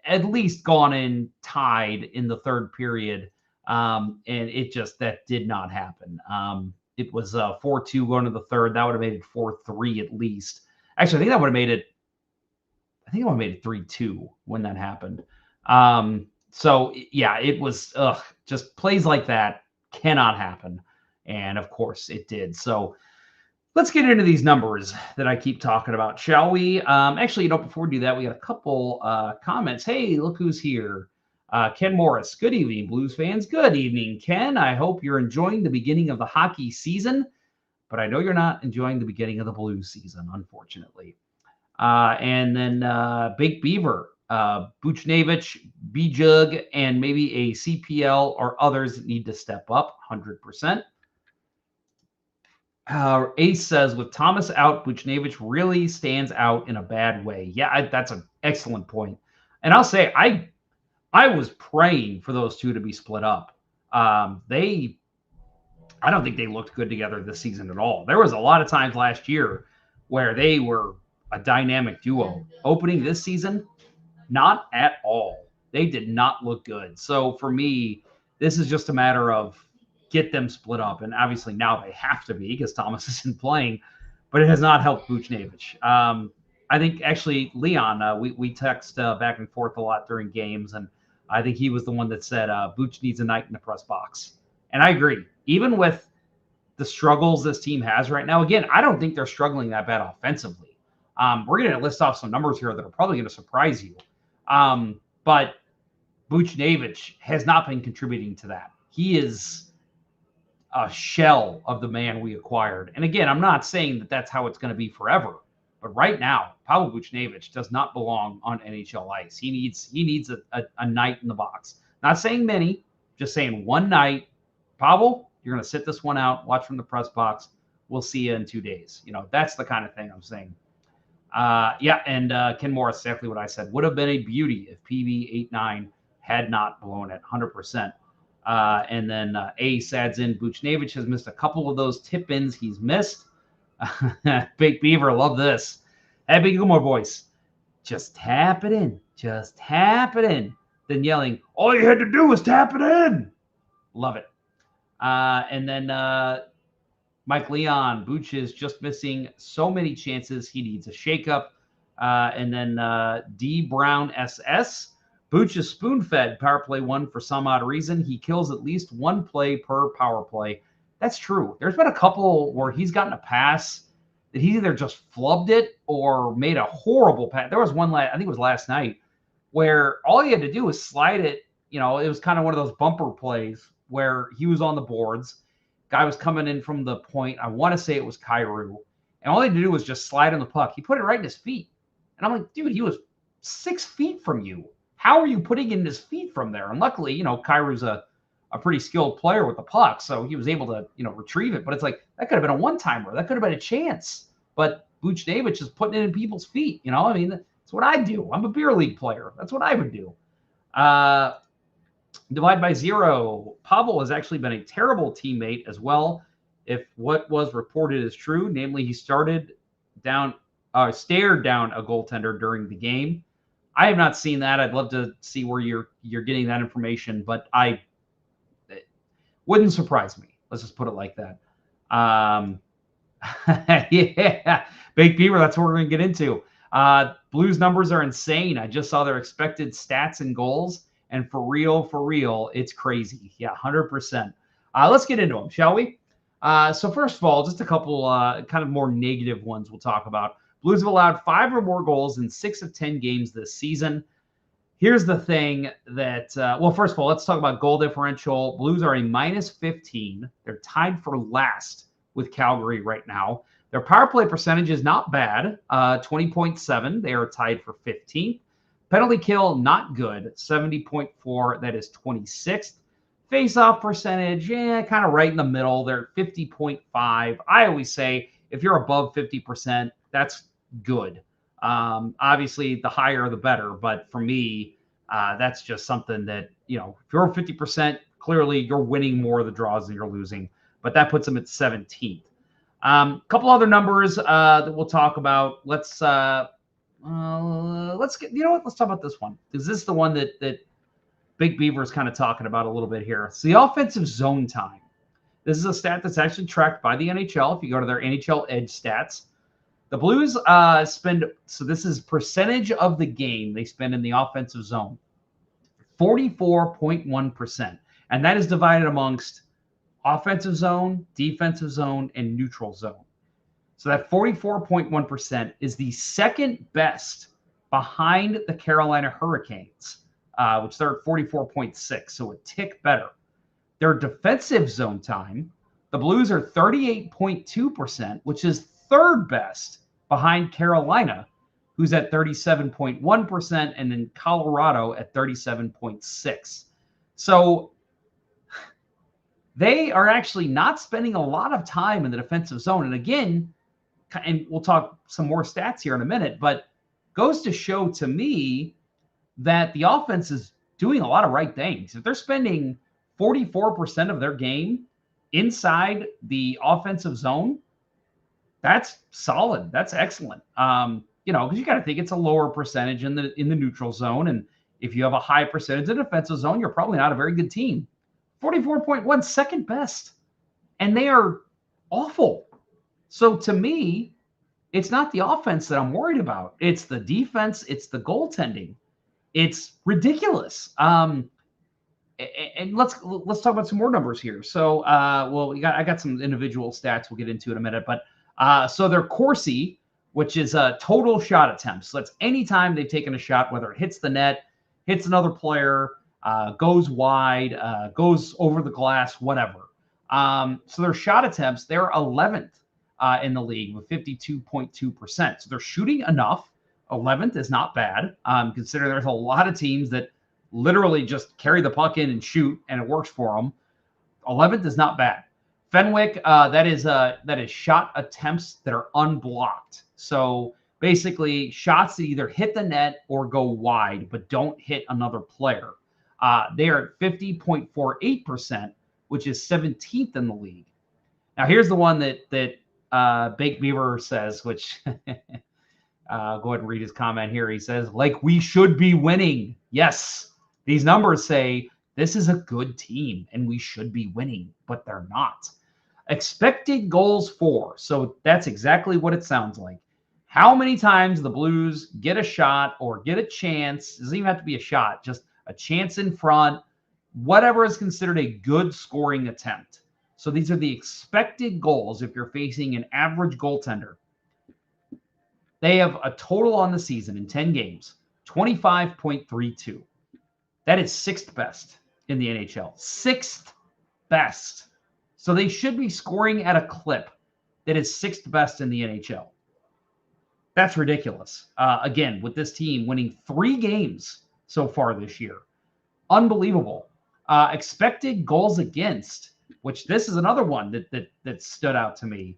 Speaker 1: at least gone in tied in the third period. And it just, that did not happen. It was 4-2 going to the third. That would have made it 4-3 at least. Actually, I think that would have made it, 3-2 when that happened. So yeah, it was just plays like that cannot happen. And of course it did. So let's get into these numbers that I keep talking about, shall we? Actually, before we do that, we got a couple comments. Hey, look who's here. Ken Morris. Good evening, Blues fans. Good evening, Ken. I hope you're enjoying the beginning of the hockey season, but I know you're not enjoying the beginning of the Blues season, unfortunately. And then Bake Beaver, Buchnevich, B-Jug, and maybe a CPL or others that need to step up, 100%. Ace says, with Thomas out, Buchnevich really stands out in a bad way. Yeah, that's an excellent point. And I'll say, I was praying for those two to be split up. I don't think they looked good together this season at all. There was a lot of times last year where they were a dynamic duo. Opening this season, not at all. They did not look good. So for me, this is just a matter of get them split up. And obviously now they have to be because Thomas isn't playing, but it has not helped Buchnevich. I think actually Leon, we text back and forth a lot during games, and I think he was the one that said Buch needs a night in the press box. And I agree. Even with the struggles this team has right now, again, I don't think they're struggling that bad offensively. We're going to list off some numbers here that are probably going to surprise you. But Buchnevich has not been contributing to that. He is a shell of the man we acquired. And again, I'm not saying that that's how it's going to be forever. But right now, Pavel Buchnevich does not belong on NHL ice. He needs a night in the box. Not saying many, just saying one night. Pavel, you're going to sit this one out, watch from the press box. We'll see you in 2 days. That's the kind of thing I'm saying. And Ken Morris, exactly what I said. Would have been a beauty if PV89 had not blown it, 100%. And then Ace adds in, Buchnevich has missed a couple of those tip-ins he's missed. Big Beaver, love this. Hey, Big Gilmore voice. Just tap it in. Just tap it in. Then yelling, all you had to do was tap it in. Love it. And then Mike Leon, Buch is just missing so many chances. He needs a shakeup. And then D Brown SS. Buch is spoon-fed power play 1 for some odd reason. He kills at least one play per power play. That's true. There's been a couple where he's gotten a pass that he either just flubbed it or made a horrible pass. There was one, I think it was last night, where all he had to do was slide it. It was kind of one of those bumper plays where he was on the boards. Guy was coming in from the point. I want to say it was Kyrou. And all he had to do was just slide on the puck. He put it right in his feet. And I'm like, dude, he was 6 feet from you. How are you putting it in his feet from there? And luckily, Kyrou's a pretty skilled player with the puck, so he was able to, retrieve it. But it's like, that could have been a one-timer. That could have been a chance. But Buchnevich is putting it in people's feet. That's what I do. I'm a beer league player. That's what I would do. Divide by 0. Pavel has actually been a terrible teammate as well. If what was reported is true, namely he stared down a goaltender during the game. I have not seen that. I'd love to see where you're getting that information, but it wouldn't surprise me. Let's just put it like that. Yeah, Big Beaver, that's what we're going to get into. Blues numbers are insane. I just saw their expected stats and goals, and for real, it's crazy. Yeah, 100%. Let's get into them, shall we? So first of all, just a couple kind of more negative ones we'll talk about. Blues have allowed 5 or more goals in 6 of 10 games this season. Here's the thing that, first of all, let's talk about goal differential. Blues are a -15. They're tied for last with Calgary right now. Their power play percentage is not bad, 20.7. They are tied for 15th. Penalty kill, not good, 70.4. That is 26th. Face-off percentage, kind of right in the middle. They're 50.5. I always say if you're above 50%, that's good. Obviously, the higher the better. But for me, that's just something that, if you're 50%, clearly you're winning more of the draws than you're losing. But that puts them at 17th. Couple other numbers that we'll talk about. Let's let's get, you know what? Let's talk about this one, because this is the one that Big Beaver is kind of talking about a little bit here. It's the offensive zone time. This is a stat that's actually tracked by the NHL. If you go to their NHL Edge stats, the Blues so this is percentage of the game they spend in the offensive zone, 44.1%. And that is divided amongst offensive zone, defensive zone, and neutral zone. So that 44.1% is the second best behind the Carolina Hurricanes, which they're at 44.6, so a tick better. Their defensive zone time, the Blues are 38.2%, which is third best behind Carolina, who's at 37.1%, and then Colorado at 37.6. So they are actually not spending a lot of time in the defensive zone. And again, and we'll talk some more stats here in a minute, but goes to show to me that the offense is doing a lot of right things. If they're spending 44% of their game inside the offensive zone, that's solid. That's excellent. Because you got to think it's a lower percentage in the neutral zone, and if you have a high percentage in the defensive zone, you're probably not a very good team. 44.1, second best, and they are awful. So to me, it's not the offense that I'm worried about. It's the defense. It's the goaltending. It's ridiculous. And let's talk about some more numbers here. So, I got some individual stats we'll get into in a minute, but so their Corsi, which is total shot attempts. So that's any time they've taken a shot, whether it hits the net, hits another player, goes wide, goes over the glass, whatever. So their shot attempts, they're 11th in the league with 52.2%. So they're shooting enough. 11th is not bad, considering there's a lot of teams that literally just carry the puck in and shoot, and it works for them. 11th is not bad. Fenwick, that is shot attempts that are unblocked. So basically, shots that either hit the net or go wide, but don't hit another player. They are at 50.48%, which is 17th in the league. Now, here's the one that Big Beaver says, which go ahead and read his comment here. He says, like, we should be winning. Yes, these numbers say this is a good team and we should be winning, but they're not. Expected goals for. So that's exactly what it sounds like. How many times the Blues get a shot or get a chance, doesn't even have to be a shot, just a chance in front, whatever is considered a good scoring attempt. So these are the expected goals if you're facing an average goaltender. They have a total on the season in 10 games, 25.32. That is sixth best in the NHL. Sixth best. So they should be scoring at a clip that is sixth best in the NHL. That's ridiculous. Again, with this team winning 3 games so far this year. Unbelievable. Expected goals against, which this is another one that stood out to me.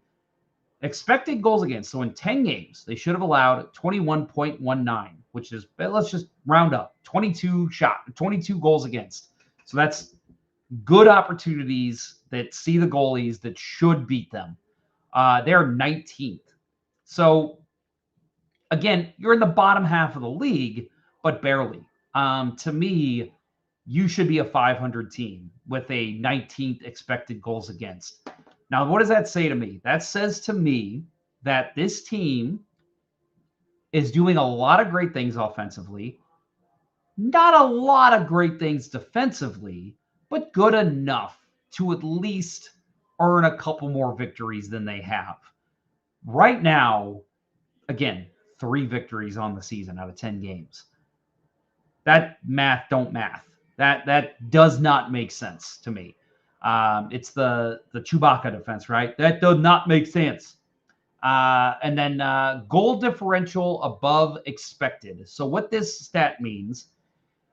Speaker 1: Expected goals against. So in 10 games, they should have allowed 21.19, which is, let's just round up, 22 goals against. So that's good opportunities that see the goalies that should beat them. They're 19th. So again, you're in the bottom half of the league, but barely. To me, you should be a 500 team with a 19th expected goals against. Now, what does that say to me? That says to me that this team is doing a lot of great things offensively, not a lot of great things defensively, but good enough to at least earn a couple more victories than they have. Right now, again, 3 victories on the season out of 10 games. That math don't math. That does not make sense to me. It's the Chewbacca defense, right? That does not make sense. And then goal differential above expected. So what this stat means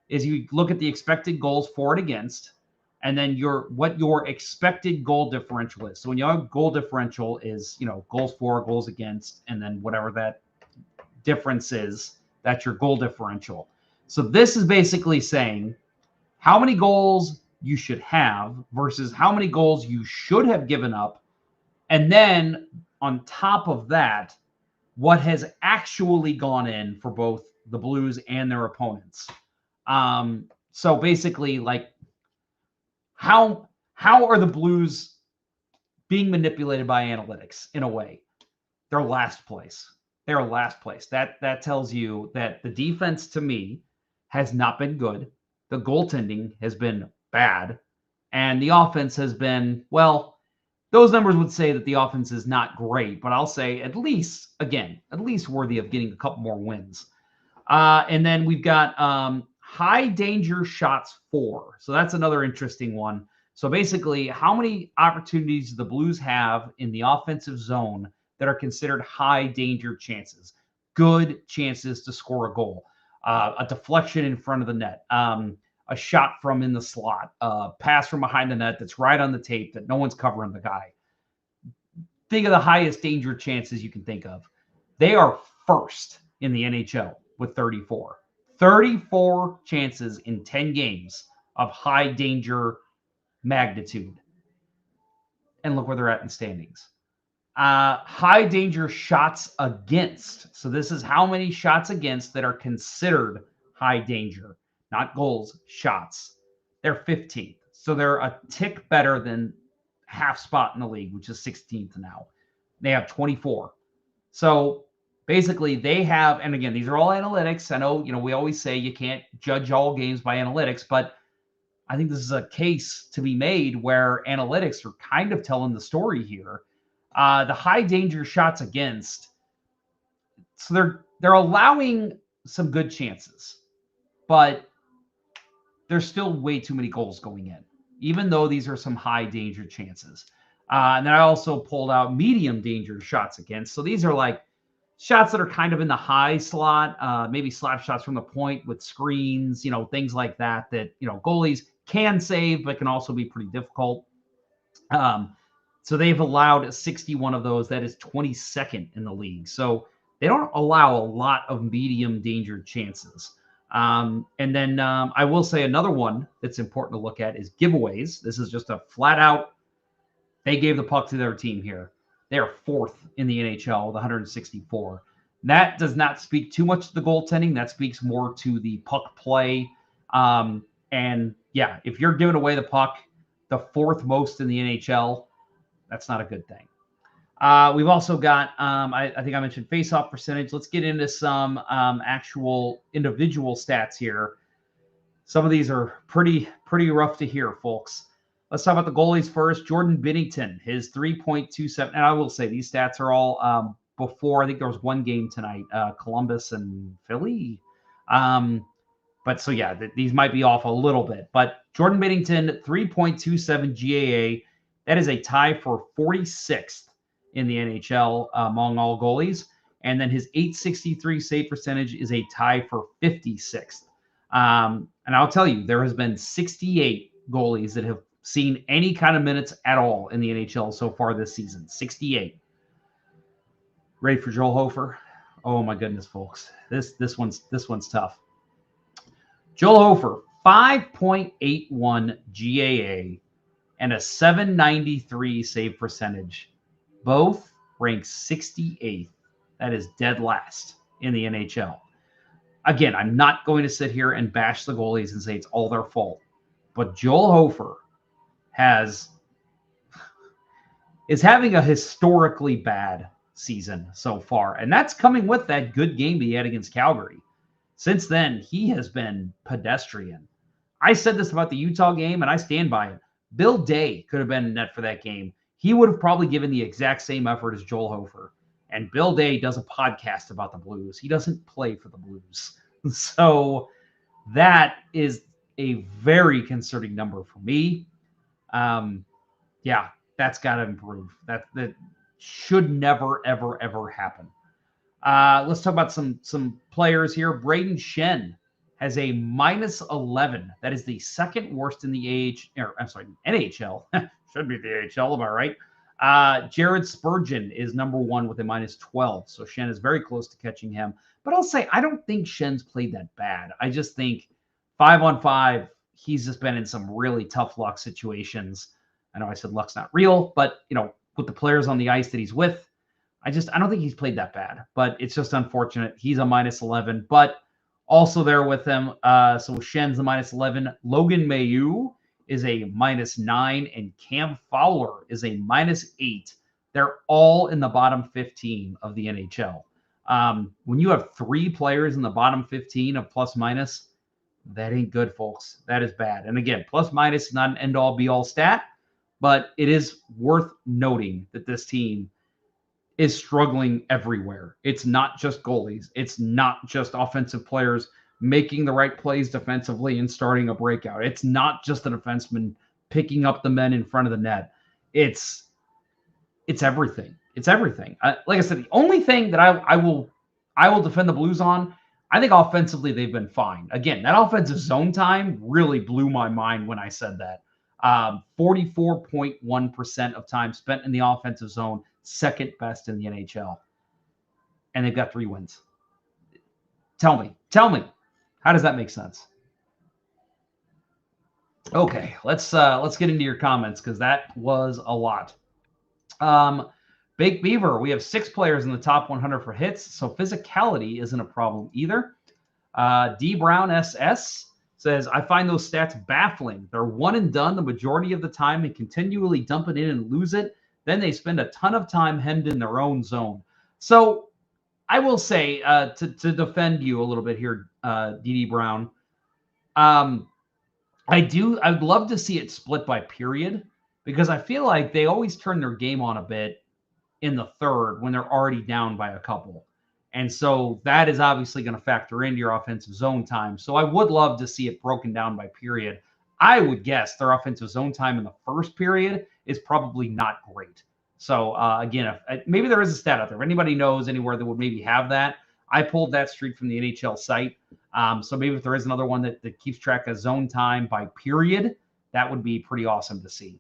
Speaker 1: is you look at the expected goals for and against, and then what your expected goal differential is. So when you have goal differential is, goals for, goals against, and then whatever that difference is, that's your goal differential. So this is basically saying how many goals you should have versus how many goals you should have given up. And then on top of that, what has actually gone in for both the Blues and their opponents. So basically, like, how are the Blues being manipulated by analytics in a way? They're last place. They're last place. That tells you that the defense, to me, has not been good. The goaltending has been bad. And the offense has been, well, those numbers would say that the offense is not great, but I'll say at least worthy of getting a couple more wins. And then we've got high danger shots for. So that's another interesting one. So basically, how many opportunities do the Blues have in the offensive zone that are considered high danger chances, good chances to score a goal, a deflection in front of the net, a shot from in the slot, a pass from behind the net that's right on the tape that no one's covering the guy. Think of the highest danger chances you can think of. They are first in the NHL with 34. 34 chances in 10 games of high danger magnitude. And look where they're at in standings. High danger shots against. So this is how many shots against that are considered high danger. Not goals, shots. They're 15th. So they're a tick better than half spot in the league, which is 16th now. They have 24. So basically they have, and again, these are all analytics. I know, we always say you can't judge all games by analytics, but I think this is a case to be made where analytics are kind of telling the story here. The high danger shots against, so they're allowing some good chances, but there's still way too many goals going in, even though these are some high danger chances. And then I also pulled out medium danger shots against. So these are like shots that are kind of in the high slot, maybe slap shots from the point with screens, things like that, goalies can save, but can also be pretty difficult. So they've allowed 61 of those. That is 22nd in the league. So they don't allow a lot of medium danger chances. And then I will say another one that's important to look at is giveaways. This is just a flat out, they gave the puck to their team here. They are fourth in the NHL with 164. That does not speak too much to the goaltending. That speaks more to the puck play. And yeah, if you're giving away the puck, the fourth most in the NHL, that's not a good thing. We've also got, I think I mentioned face-off percentage. Let's get into some actual individual stats here. Some of these are pretty rough to hear, folks. Let's talk about the goalies first. Jordan Binnington, his 3.27. And I will say these stats are all before. I think there was one game tonight, Columbus and Philly. But so, yeah, these might be off a little bit. But Jordan Binnington, 3.27 GAA. That is a tie for 46th in the NHL among all goalies. And then his 863 save percentage is a tie for 56th. And I'll tell you, there has been 68 goalies that have seen any kind of minutes at all in the NHL so far this season. 68. Ready for Joel Hofer? Oh my goodness, folks. This one's tough. Joel Hofer, 5.81 GAA and a 793 save percentage. Both ranked 68th. That is dead last in the NHL. Again, I'm not going to sit here and bash the goalies and say it's all their fault. But Joel Hofer is having a historically bad season so far. And that's coming with that good game he had against Calgary. Since then, he has been pedestrian. I said this about the Utah game, and I stand by it. Bill Day could have been in net for that game. He would have probably given the exact same effort as Joel Hofer. And Bill Day does a podcast about the Blues. He doesn't play for the Blues. So that is a very concerning number for me. Yeah, that's got to improve. That should never, ever, ever happen. Let's talk about some players here. Braden Shen has a minus 11. That is the second worst in the NHL. Should be the AHL, am I right? Jared Spurgeon is number one with a minus 12. So Shen is very close to catching him. But I'll say, I don't think Shen's played that bad. I just think 5-on-5, he's just been in some really tough luck situations. I know I said luck's not real, but, with the players on the ice that he's with, I don't think he's played that bad, but it's just unfortunate. He's a -11, but also there with him. So Shen's a -11. Logan Mayu is a -9, and Cam Fowler is a -8. They're all in the bottom 15 of the NHL. When you have 3 players in the bottom 15 of plus minus, that ain't good, folks. That is bad. And again, plus minus is not an end all be all stat, but it is worth noting that this team is struggling everywhere. It's not just goalies. It's not just offensive players making the right plays defensively and starting a breakout. It's not just a defenseman picking up the men in front of the net. It's everything. It's everything. Like I said, the only thing that I will defend the Blues on, I think offensively they've been fine. Again, that offensive zone time really blew my mind when I said that. 44.1% of time spent in the offensive zone, second best in the NHL. And they've got 3 wins. Tell me, how does that make sense? Okay, let's get into your comments because that was a lot. Bake Beaver, we have 6 players in the top 100 for hits, so physicality isn't a problem either. D Brown SS says, I find those stats baffling. They're one and done the majority of the time and continually dump it in and lose it. Then they spend a ton of time hemmed in their own zone. So I will say, to defend you a little bit here, D Brown, I'd love to see it split by period, because I feel like they always turn their game on a bit in the third when they're already down by a couple. And so that is obviously going to factor into your offensive zone time. So I would love to see it broken down by period. I would guess their offensive zone time in the first period is probably not great. So again, maybe there is a stat out there. If anybody knows anywhere that would maybe have that, I pulled that streak from the NHL site. So maybe if there is another one that keeps track of zone time by period, that would be pretty awesome to see.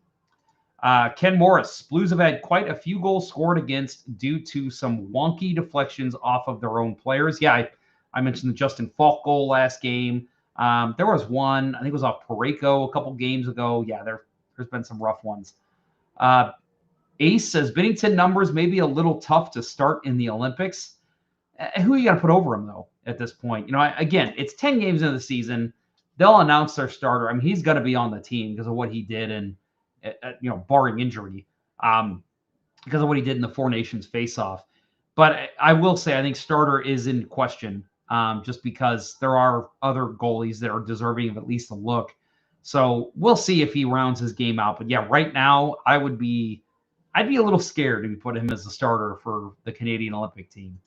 Speaker 1: Ken Morris, Blues have had quite a few goals scored against due to some wonky deflections off of their own players. Yeah, I mentioned the Justin Falk goal last game. There was one, I think it was off Parayko a couple games ago. Yeah, there's been some rough ones. Ace says, Binnington numbers may be a little tough to start in the Olympics. Who are you going to put over him, though, at this point? Again, it's 10 games into the season. They'll announce their starter. I mean, he's going to be on the team because of what he did and barring injury, because of what he did in the Four Nations face-off. But I will say I think starter is in question, just because there are other goalies that are deserving of at least a look. So we'll see if he rounds his game out. But yeah, right now I'd be a little scared if you put him as the starter for the Canadian Olympic team.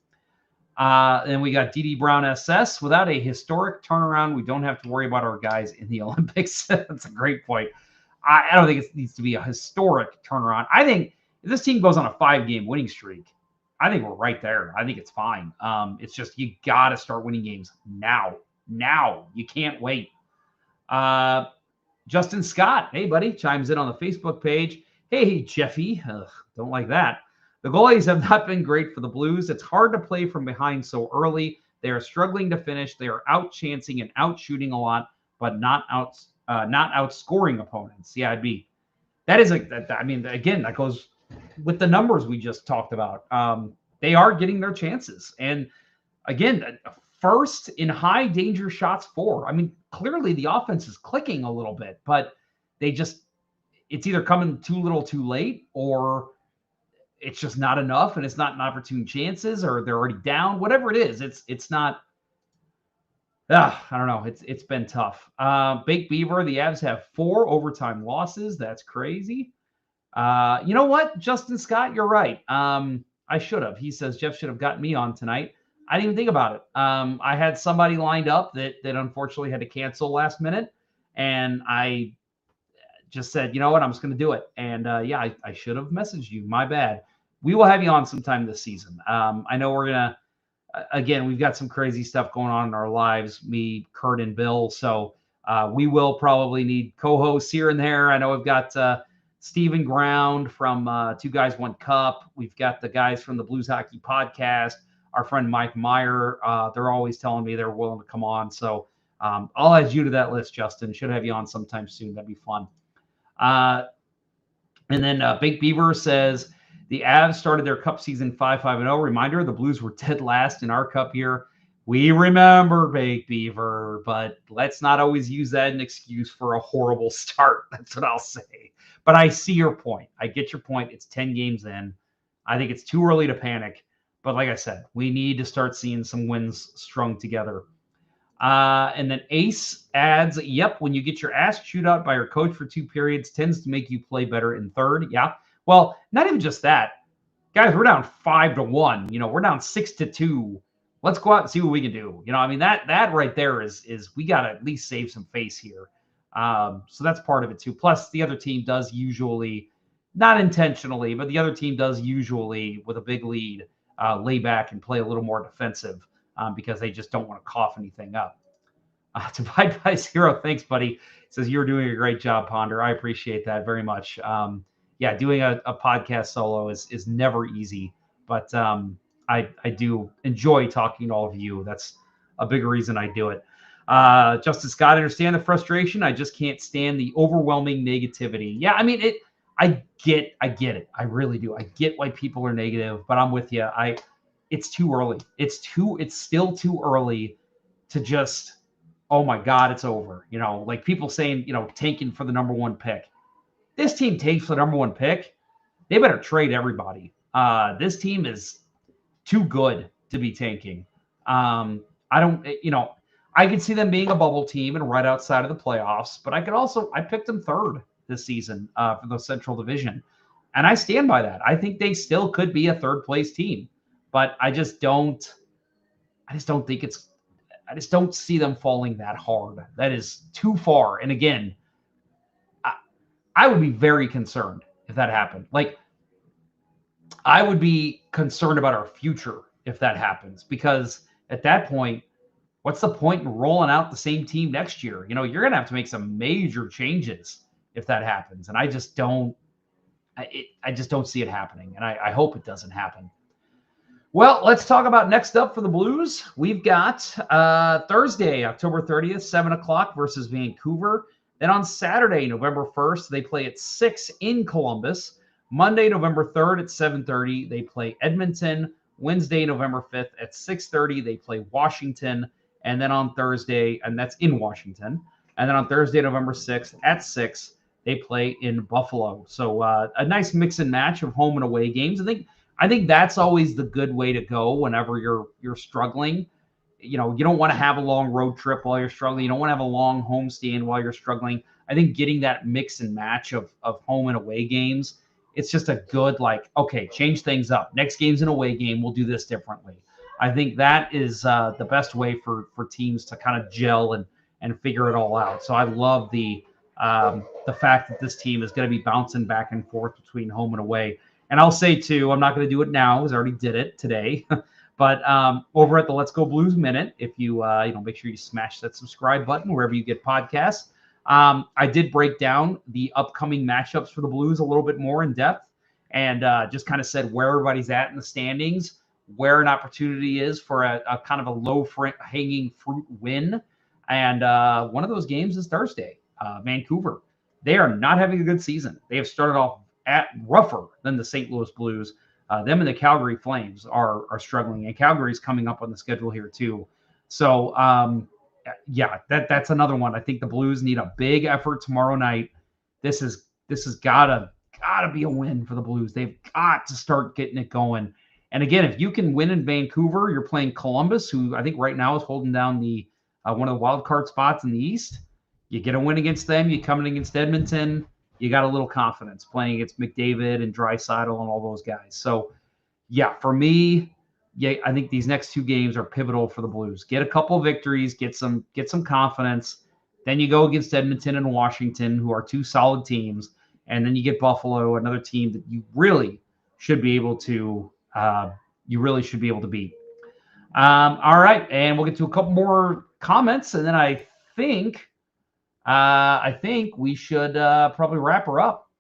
Speaker 1: Then we got DD Brown SS. Without a historic turnaround, we don't have to worry about our guys in the Olympics. That's a great point. I don't think it needs to be a historic turnaround. I think if this team goes on a 5-game winning streak, I think we're right there. I think it's fine. It's just you got to start winning games now. Now. You can't wait. Justin Scott, hey, buddy, chimes in on the Facebook page. Hey, Jeffy. Don't like that. The goalies have not been great for the Blues. It's hard to play from behind so early. They are struggling to finish. They are out-chancing and out-shooting a lot, but not outscoring opponents. Yeah, that goes with the numbers we just talked about. They are getting their chances. And again, first in high danger shots for. I mean, clearly the offense is clicking a little bit, but it's either coming too little too late, or it's just not enough and it's not an opportune chances, or they're already down. Whatever it is, it's not. I don't know. It's been tough. Bake Beaver, the Avs have 4 overtime losses. That's crazy. You know what, Justin Scott, you're right. I should have. He says Jeff should have gotten me on tonight. I didn't even think about it. I had somebody lined up that unfortunately had to cancel last minute, and I just said, you know what, I'm just going to do it. And I should have messaged you. My bad. We will have you on sometime this season. I know we're going to. Again, we've got some crazy stuff going on in our lives, me, Kurt, and Bill. So we will probably need co-hosts here and there. I know we've got Stephen Ground from 2 Guys, 1 Cup. We've got the guys from the Blues Hockey Podcast, our friend Mike Meyer. They're always telling me they're willing to come on. So I'll add you to that list, Justin. Should have you on sometime soon. That'd be fun. And then Big Beaver says, The Avs started their cup season 5-5-0. Reminder, the Blues were dead last in our cup year. We remember Bake Beaver, but let's not always use that as an excuse for a horrible start. That's what I'll say. But I see your point. I get your point. It's 10 games in. I think it's too early to panic. But like I said, we need to start seeing some wins strung together. And then Ace adds, yep, when you get your ass chewed out by your coach for 2 periods, tends to make you play better in third. Yeah. Well, not even just that. Guys, we're down 5-1. We're down 6-2. Let's go out and see what we can do. That right there is we got to at least save some face here. So that's part of it too. Plus, the other team does usually, not intentionally, but the other team does usually, with a big lead, lay back and play a little more defensive because they just don't want to cough anything up. Divide by Zero, thanks, buddy. Says you're doing a great job, Ponder. I appreciate that very much. Doing a podcast solo is never easy, but I do enjoy talking to all of you. That's a big reason I do it. Justice Scott, I understand the frustration. I just can't stand the overwhelming negativity. Yeah, I get it. I really do. I get why people are negative, but I'm with you. It's too early. It's still too early to just, oh my God, it's over. Like people saying, tanking for the number 1 pick. This team takes for the number 1 pick. They better trade everybody. This team is too good to be tanking. I could see them being a bubble team and right outside of the playoffs, but I picked them 3rd this season for the Central Division. And I stand by that. I think they still could be a 3rd place team, but I just don't see them falling that hard. That is too far. And again, I would be very concerned if that happened. Like, I would be concerned about our future if that happens, because at that point, what's the point in rolling out the same team next year? You're going to have to make some major changes if that happens. And I just don't see it happening. And I hope it doesn't happen. Well, let's talk about next up for the Blues. We've got Thursday, October 30th, 7:00 versus Vancouver. Then on Saturday, November 1st, they play at 6 in Columbus. Monday, November 3rd at 7:30, they play Edmonton. Wednesday, November 5th at 6:30, they play Washington. And then on Thursday, and that's in Washington. And then on Thursday, November 6th at 6, they play in Buffalo. So a nice mix and match of home and away games. I think that's always the good way to go whenever you're struggling. You don't want to have a long road trip while you're struggling. You don't want to have a long homestand while you're struggling. I think getting that mix and match of home and away games, it's just a good, okay, change things up. Next game's an away game. We'll do this differently. I think that is the best way for teams to kind of gel and figure it all out. So I love the fact that this team is going to be bouncing back and forth between home and away. And I'll say, too, I'm not going to do it now because I already did it today. But over at the Let's Go Blues Minute, if you make sure you smash that subscribe button wherever you get podcasts. I did break down the upcoming matchups for the Blues a little bit more in depth and just kind of said where everybody's at in the standings, where an opportunity is for a kind of a low-hanging fruit win. And one of those games is Thursday, Vancouver. They are not having a good season. They have started off rougher than the St. Louis Blues. Them and the Calgary Flames are struggling, and Calgary's coming up on the schedule here too. So, that's another one. I think the Blues need a big effort tomorrow night. This has gotta be a win for the Blues. They've got to start getting it going. And again, if you can win in Vancouver, you're playing Columbus, who I think right now is holding down the one of the wild card spots in the East. You get a win against them. You come in against Edmonton. You got a little confidence playing against McDavid and Draisaitl and all those guys. So, for me, I think these next 2 games are pivotal for the Blues. Get a couple victories, get some confidence. Then you go against Edmonton and Washington, who are 2 solid teams, and then you get Buffalo, another team that you really should be able to beat. All right, and we'll get to a couple more comments, and then I think we should probably wrap her up.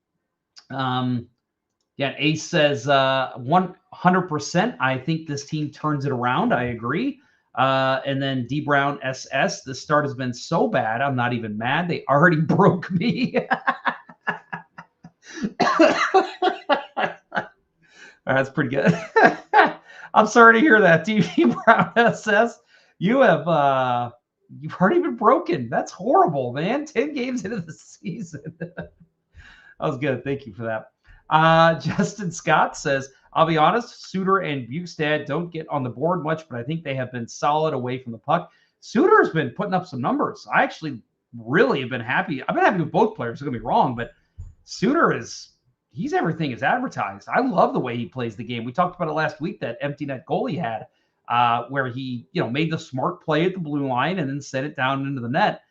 Speaker 1: Ace says 100%. I think this team turns it around. I agree. And then D Brown SS, the start has been so bad, I'm not even mad. They already broke me. That's pretty good. I'm sorry to hear that, TV Brown SS. You have you've already been broken. That's horrible, man. 10 games into the season. That was good. Thank you for that. Justin Scott says, I'll be honest, Suter and Bukestad don't get on the board much, but I think they have been solid away from the puck. Suter has been putting up some numbers. I actually really have been happy. I've been happy with both players. Don't get me wrong, but Suter he's everything is advertised. I love the way he plays the game. We talked about it last week, that empty net goal he had, where he, made the smart play at the blue line and then set it down into the net.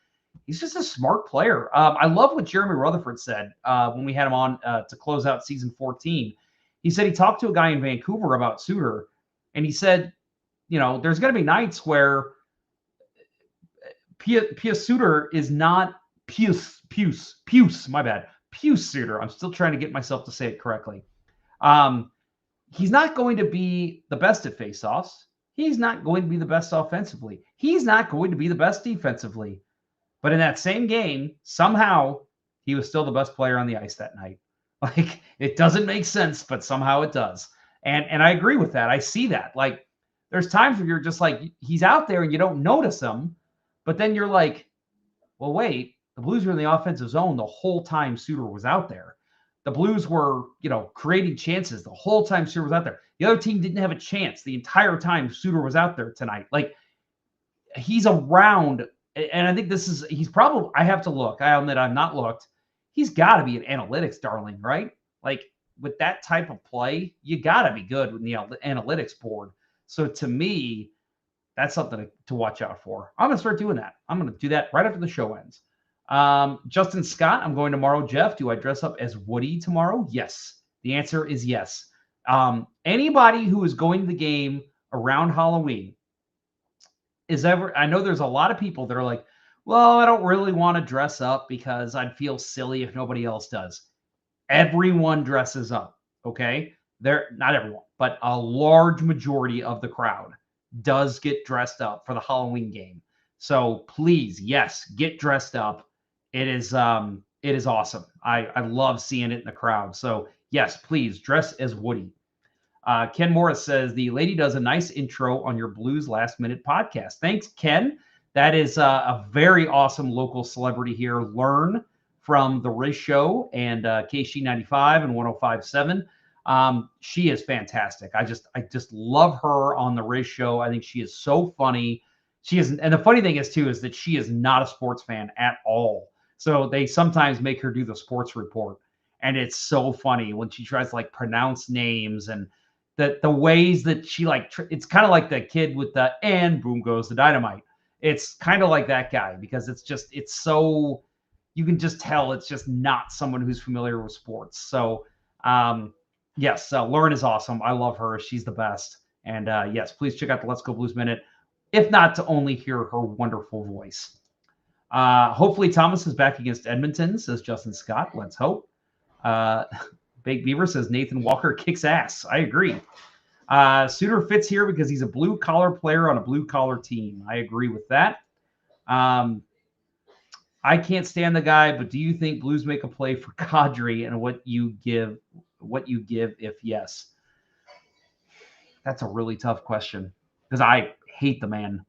Speaker 1: He's just a smart player. I love what Jeremy Rutherford said when we had him on to close out season 14. He said he talked to a guy in Vancouver about Suter, and he said, there's going to be nights where Pius Suter is not Pius Suter. I'm still trying to get myself to say it correctly. He's not going to be the best at faceoffs. He's not going to be the best offensively. He's not going to be the best defensively. But in that same game, somehow he was still the best player on the ice that night. Like, it doesn't make sense, but somehow it does. And I agree with that. I see that. Like, there's times where you're just like, he's out there and you don't notice him, but then you're like, well, wait, the Blues were in the offensive zone the whole time Suter was out there. The Blues were, creating chances the whole time Suter was out there. The other team didn't have a chance the entire time Suter was out there tonight. Like, he's around, and I think he's probably, I have to look. I admit I've not looked. He's got to be an analytics darling, right? Like, with that type of play, you got to be good with the analytics board. So to me, that's something to watch out for. I'm going to start doing that. I'm going to do that right after the show ends. Justin Scott, I'm going tomorrow. Jeff, do I dress up as Woody tomorrow? Yes. The answer is yes. Anybody who is going to the game around Halloween I know there's a lot of people that are like, well, I don't really want to dress up because I'd feel silly if nobody else does. Everyone dresses up, okay? Not everyone, but a large majority of the crowd does get dressed up for the Halloween game. So please, yes, get dressed up. It is awesome. I love seeing it in the crowd. So yes, please dress as Woody. Ken Morris says the lady does a nice intro on your Blues Last Minute podcast. Thanks, Ken. That is a very awesome local celebrity here. Learn from the Riz Show and KC95 and 105.7. She is fantastic. I just love her on the Riz Show. I think she is so funny. And the funny thing is too, is that she is not a sports fan at all. So they sometimes make her do the sports report. And it's so funny when she tries to pronounce names and the ways that she it's kind of like the kid with the, and boom goes the dynamite. It's kind of like that guy because it's so, you can just tell it's just not someone who's familiar with sports. So yes, Lauren is awesome. I love her. She's the best. And yes, please check out the Let's Go Blues Minute, if not to only hear her wonderful voice. Hopefully Thomas is back against Edmonton, says Justin Scott. Let's hope. Big Beaver says Nathan Walker kicks ass. I agree. Suter fits here because he's a blue-collar player on a blue-collar team. I agree with that. I can't stand the guy, but do you think Blues make a play for Kadri, and what you give if yes? That's a really tough question because I hate the man.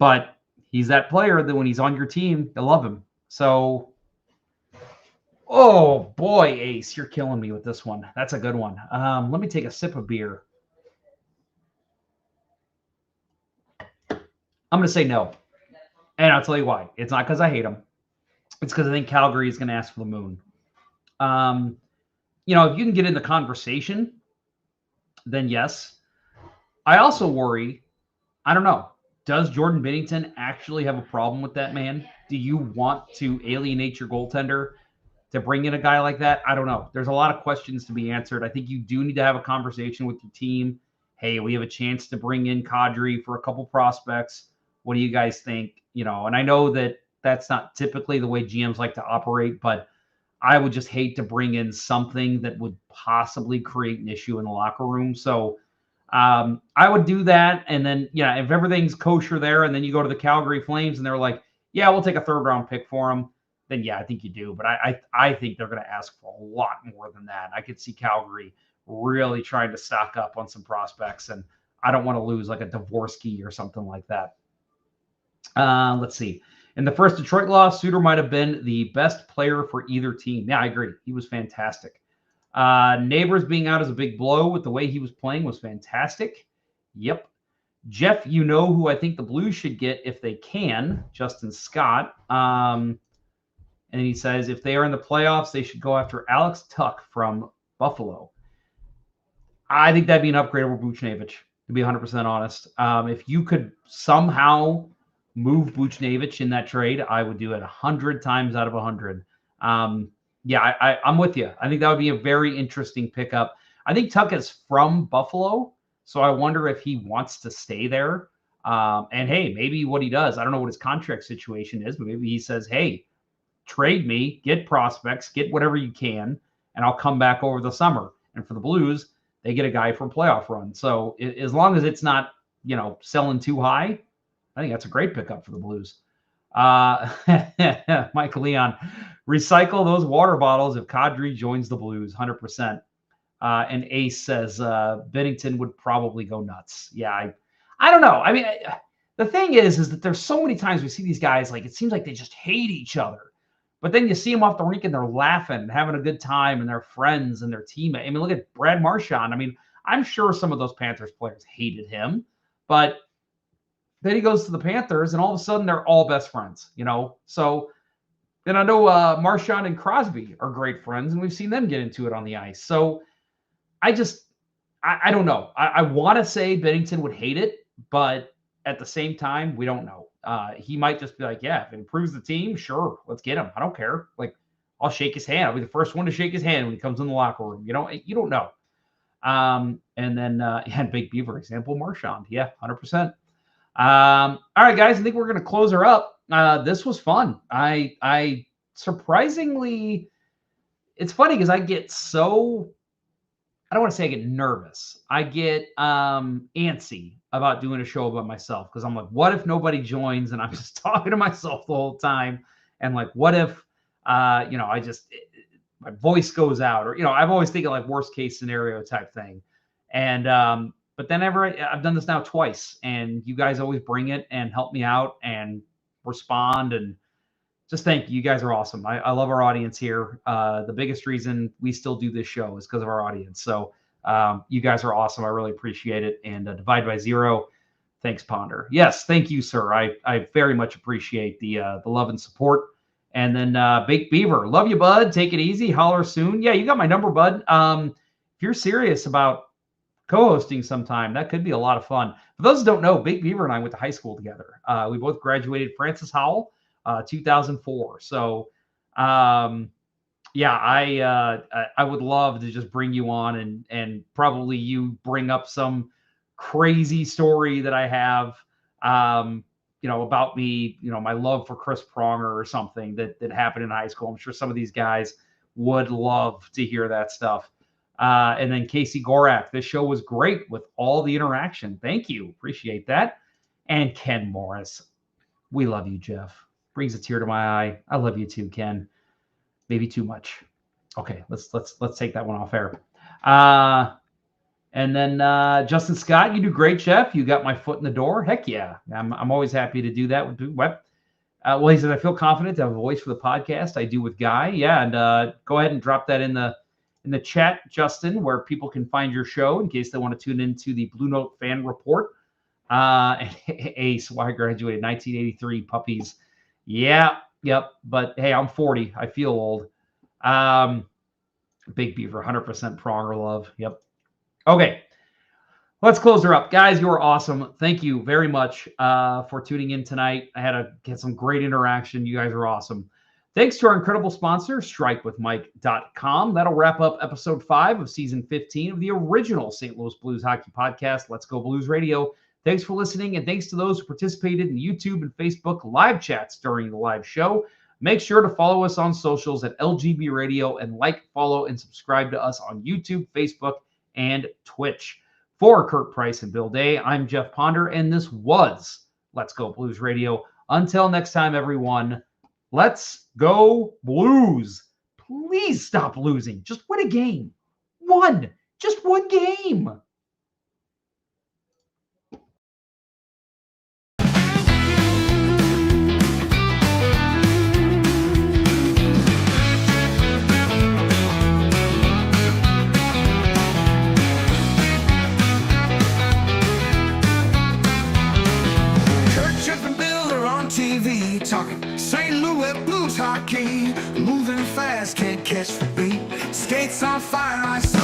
Speaker 1: But he's that player that when he's on your team, you love him. So, oh boy, Ace, you're killing me with this one. That's a good one. Let me take a sip of beer. I'm going to say no. And I'll tell you why. It's not because I hate him. It's because I think Calgary is going to ask for the moon. If you can get in the conversation, then yes. I also worry, I don't know, does Jordan Binnington actually have a problem with that man? Do you want to alienate your goaltender to bring in a guy like that? I don't know. There's a lot of questions to be answered. I think you do need to have a conversation with your team. Hey, we have a chance to bring in Kadri for a couple prospects. What do you guys think? And I know that that's not typically the way GMs like to operate, but I would just hate to bring in something that would possibly create an issue in the locker room. So I would do that. And then, if everything's kosher there and then you go to the Calgary Flames and they're like, yeah, we'll take a 3rd round pick for him, then yeah, I think you do. But I think they're going to ask for a lot more than that. I could see Calgary really trying to stock up on some prospects, and I don't want to lose like a Dvorsky or something like that. Let's see. In the first Detroit loss, Suter might have been the best player for either team. Yeah, I agree. He was fantastic. Neighbours being out is a big blow with the way he was playing was fantastic. Yep. Jeff, you know who I think the Blues should get if they can, Justin Scott. And he says if they are in the playoffs, they should go after Alex Tuck from Buffalo. I think that'd be an upgrade over Buchnevich, to be 100% honest. If you could somehow move Buchnevich in that trade, I would do it 100 times out of 100. Yeah, I'm with you. I think that would be a very interesting pickup. I think Tuck is from Buffalo, so I wonder if he wants to stay there. And hey, maybe what he does, I don't know what his contract situation is, but maybe he says, hey, trade me, get prospects, get whatever you can, and I'll come back over the summer. And for the Blues, they get a guy for a playoff run. So as long as it's not, selling too high, I think that's a great pickup for the Blues. Mike Leon, recycle those water bottles if Kadri joins the Blues, 100%. And Ace says Bennington would probably go nuts. Yeah, I don't know. I mean, the thing is that there's so many times we see these guys, like, it seems like they just hate each other. But then you see them off the rink and they're laughing and having a good time and they're friends and their teammates. I mean, look at Brad Marchand. I mean, I'm sure some of those Panthers players hated him, but then he goes to the Panthers and all of a sudden they're all best friends, So, and I know Marchand and Crosby are great friends and we've seen them get into it on the ice. So I don't know. I want to say Bennington would hate it, but at the same time, we don't know. He might just be like, yeah, if it improves the team, sure, let's get him. I don't care. Like, I'll shake his hand. I'll be the first one to shake his hand when he comes in the locker room. You don't know. And then Big Beaver example, Marchand. Yeah, 100%. All right, guys, I think we're going to close her up. This was fun. I surprisingly, it's funny because I get so, I don't want to say I get nervous. I get antsy about doing a show about myself because I'm like, what if nobody joins and I'm just talking to myself the whole time? And like, what if, my voice goes out or, I'm always thinking like worst case scenario type thing. And, but then I've done this now twice and you guys always bring it and help me out and respond. And just thank you. You guys are awesome. I love our audience here. The biggest reason we still do this show is because of our audience. So you guys are awesome. I really appreciate it. And divide by zero. Thanks, Ponder. Yes, thank you, sir. I very much appreciate the love and support. And then Big Beaver, love you, bud. Take it easy. Holler soon. Yeah, you got my number, bud. If you're serious about co-hosting sometime, that could be a lot of fun. For those who don't know, Big Beaver and I went to high school together. We both graduated Francis Howell, 2004. So, yeah, I would love to just bring you on and probably you bring up some crazy story that I have, about me, my love for Chris Pronger or something that happened in high school. I'm sure some of these guys would love to hear that stuff. And then Casey Gorak, this show was great with all the interaction. Thank you. Appreciate that. And Ken Morris. We love you, Jeff. Brings a tear to my eye. I love you too, Ken. Maybe too much. Okay, let's take that one off air. And then Justin Scott, you do great, Jeff. You got my foot in the door. Heck yeah. I'm always happy to do that. Well, he says, I feel confident to have a voice for the podcast. I do with Guy. Yeah, and go ahead and drop that in the chat, Justin, where people can find your show in case they want to tune into the Blue Note Fan Report. Ace, why I graduated 1983, puppies. Yeah, yep. But hey, I'm 40. I feel old. Big Beaver, 100% Pronger love. Yep. Okay. Let's close her up. Guys, you are awesome. Thank you very much for tuning in tonight. I had to get some great interaction. You guys are awesome. Thanks to our incredible sponsor, strikewithmike.com. That'll wrap up episode 5 of season 15 of the original St. Louis Blues hockey podcast, Let's Go Blues Radio. Thanks for listening, and thanks to those who participated in YouTube and Facebook live chats during the live show. Make sure to follow us on socials at LGB Radio and like, follow, and subscribe to us on YouTube, Facebook, and Twitch. For Kurt Price and Bill Day, I'm Jeff Ponder, and this was Let's Go Blues Radio. Until next time, everyone, let's go Blues. Please stop losing. Just win a game. 1, Just one game.
Speaker 5: TV talking St. Louis Blues hockey, moving fast, can't catch the beat. Skates on fire, I saw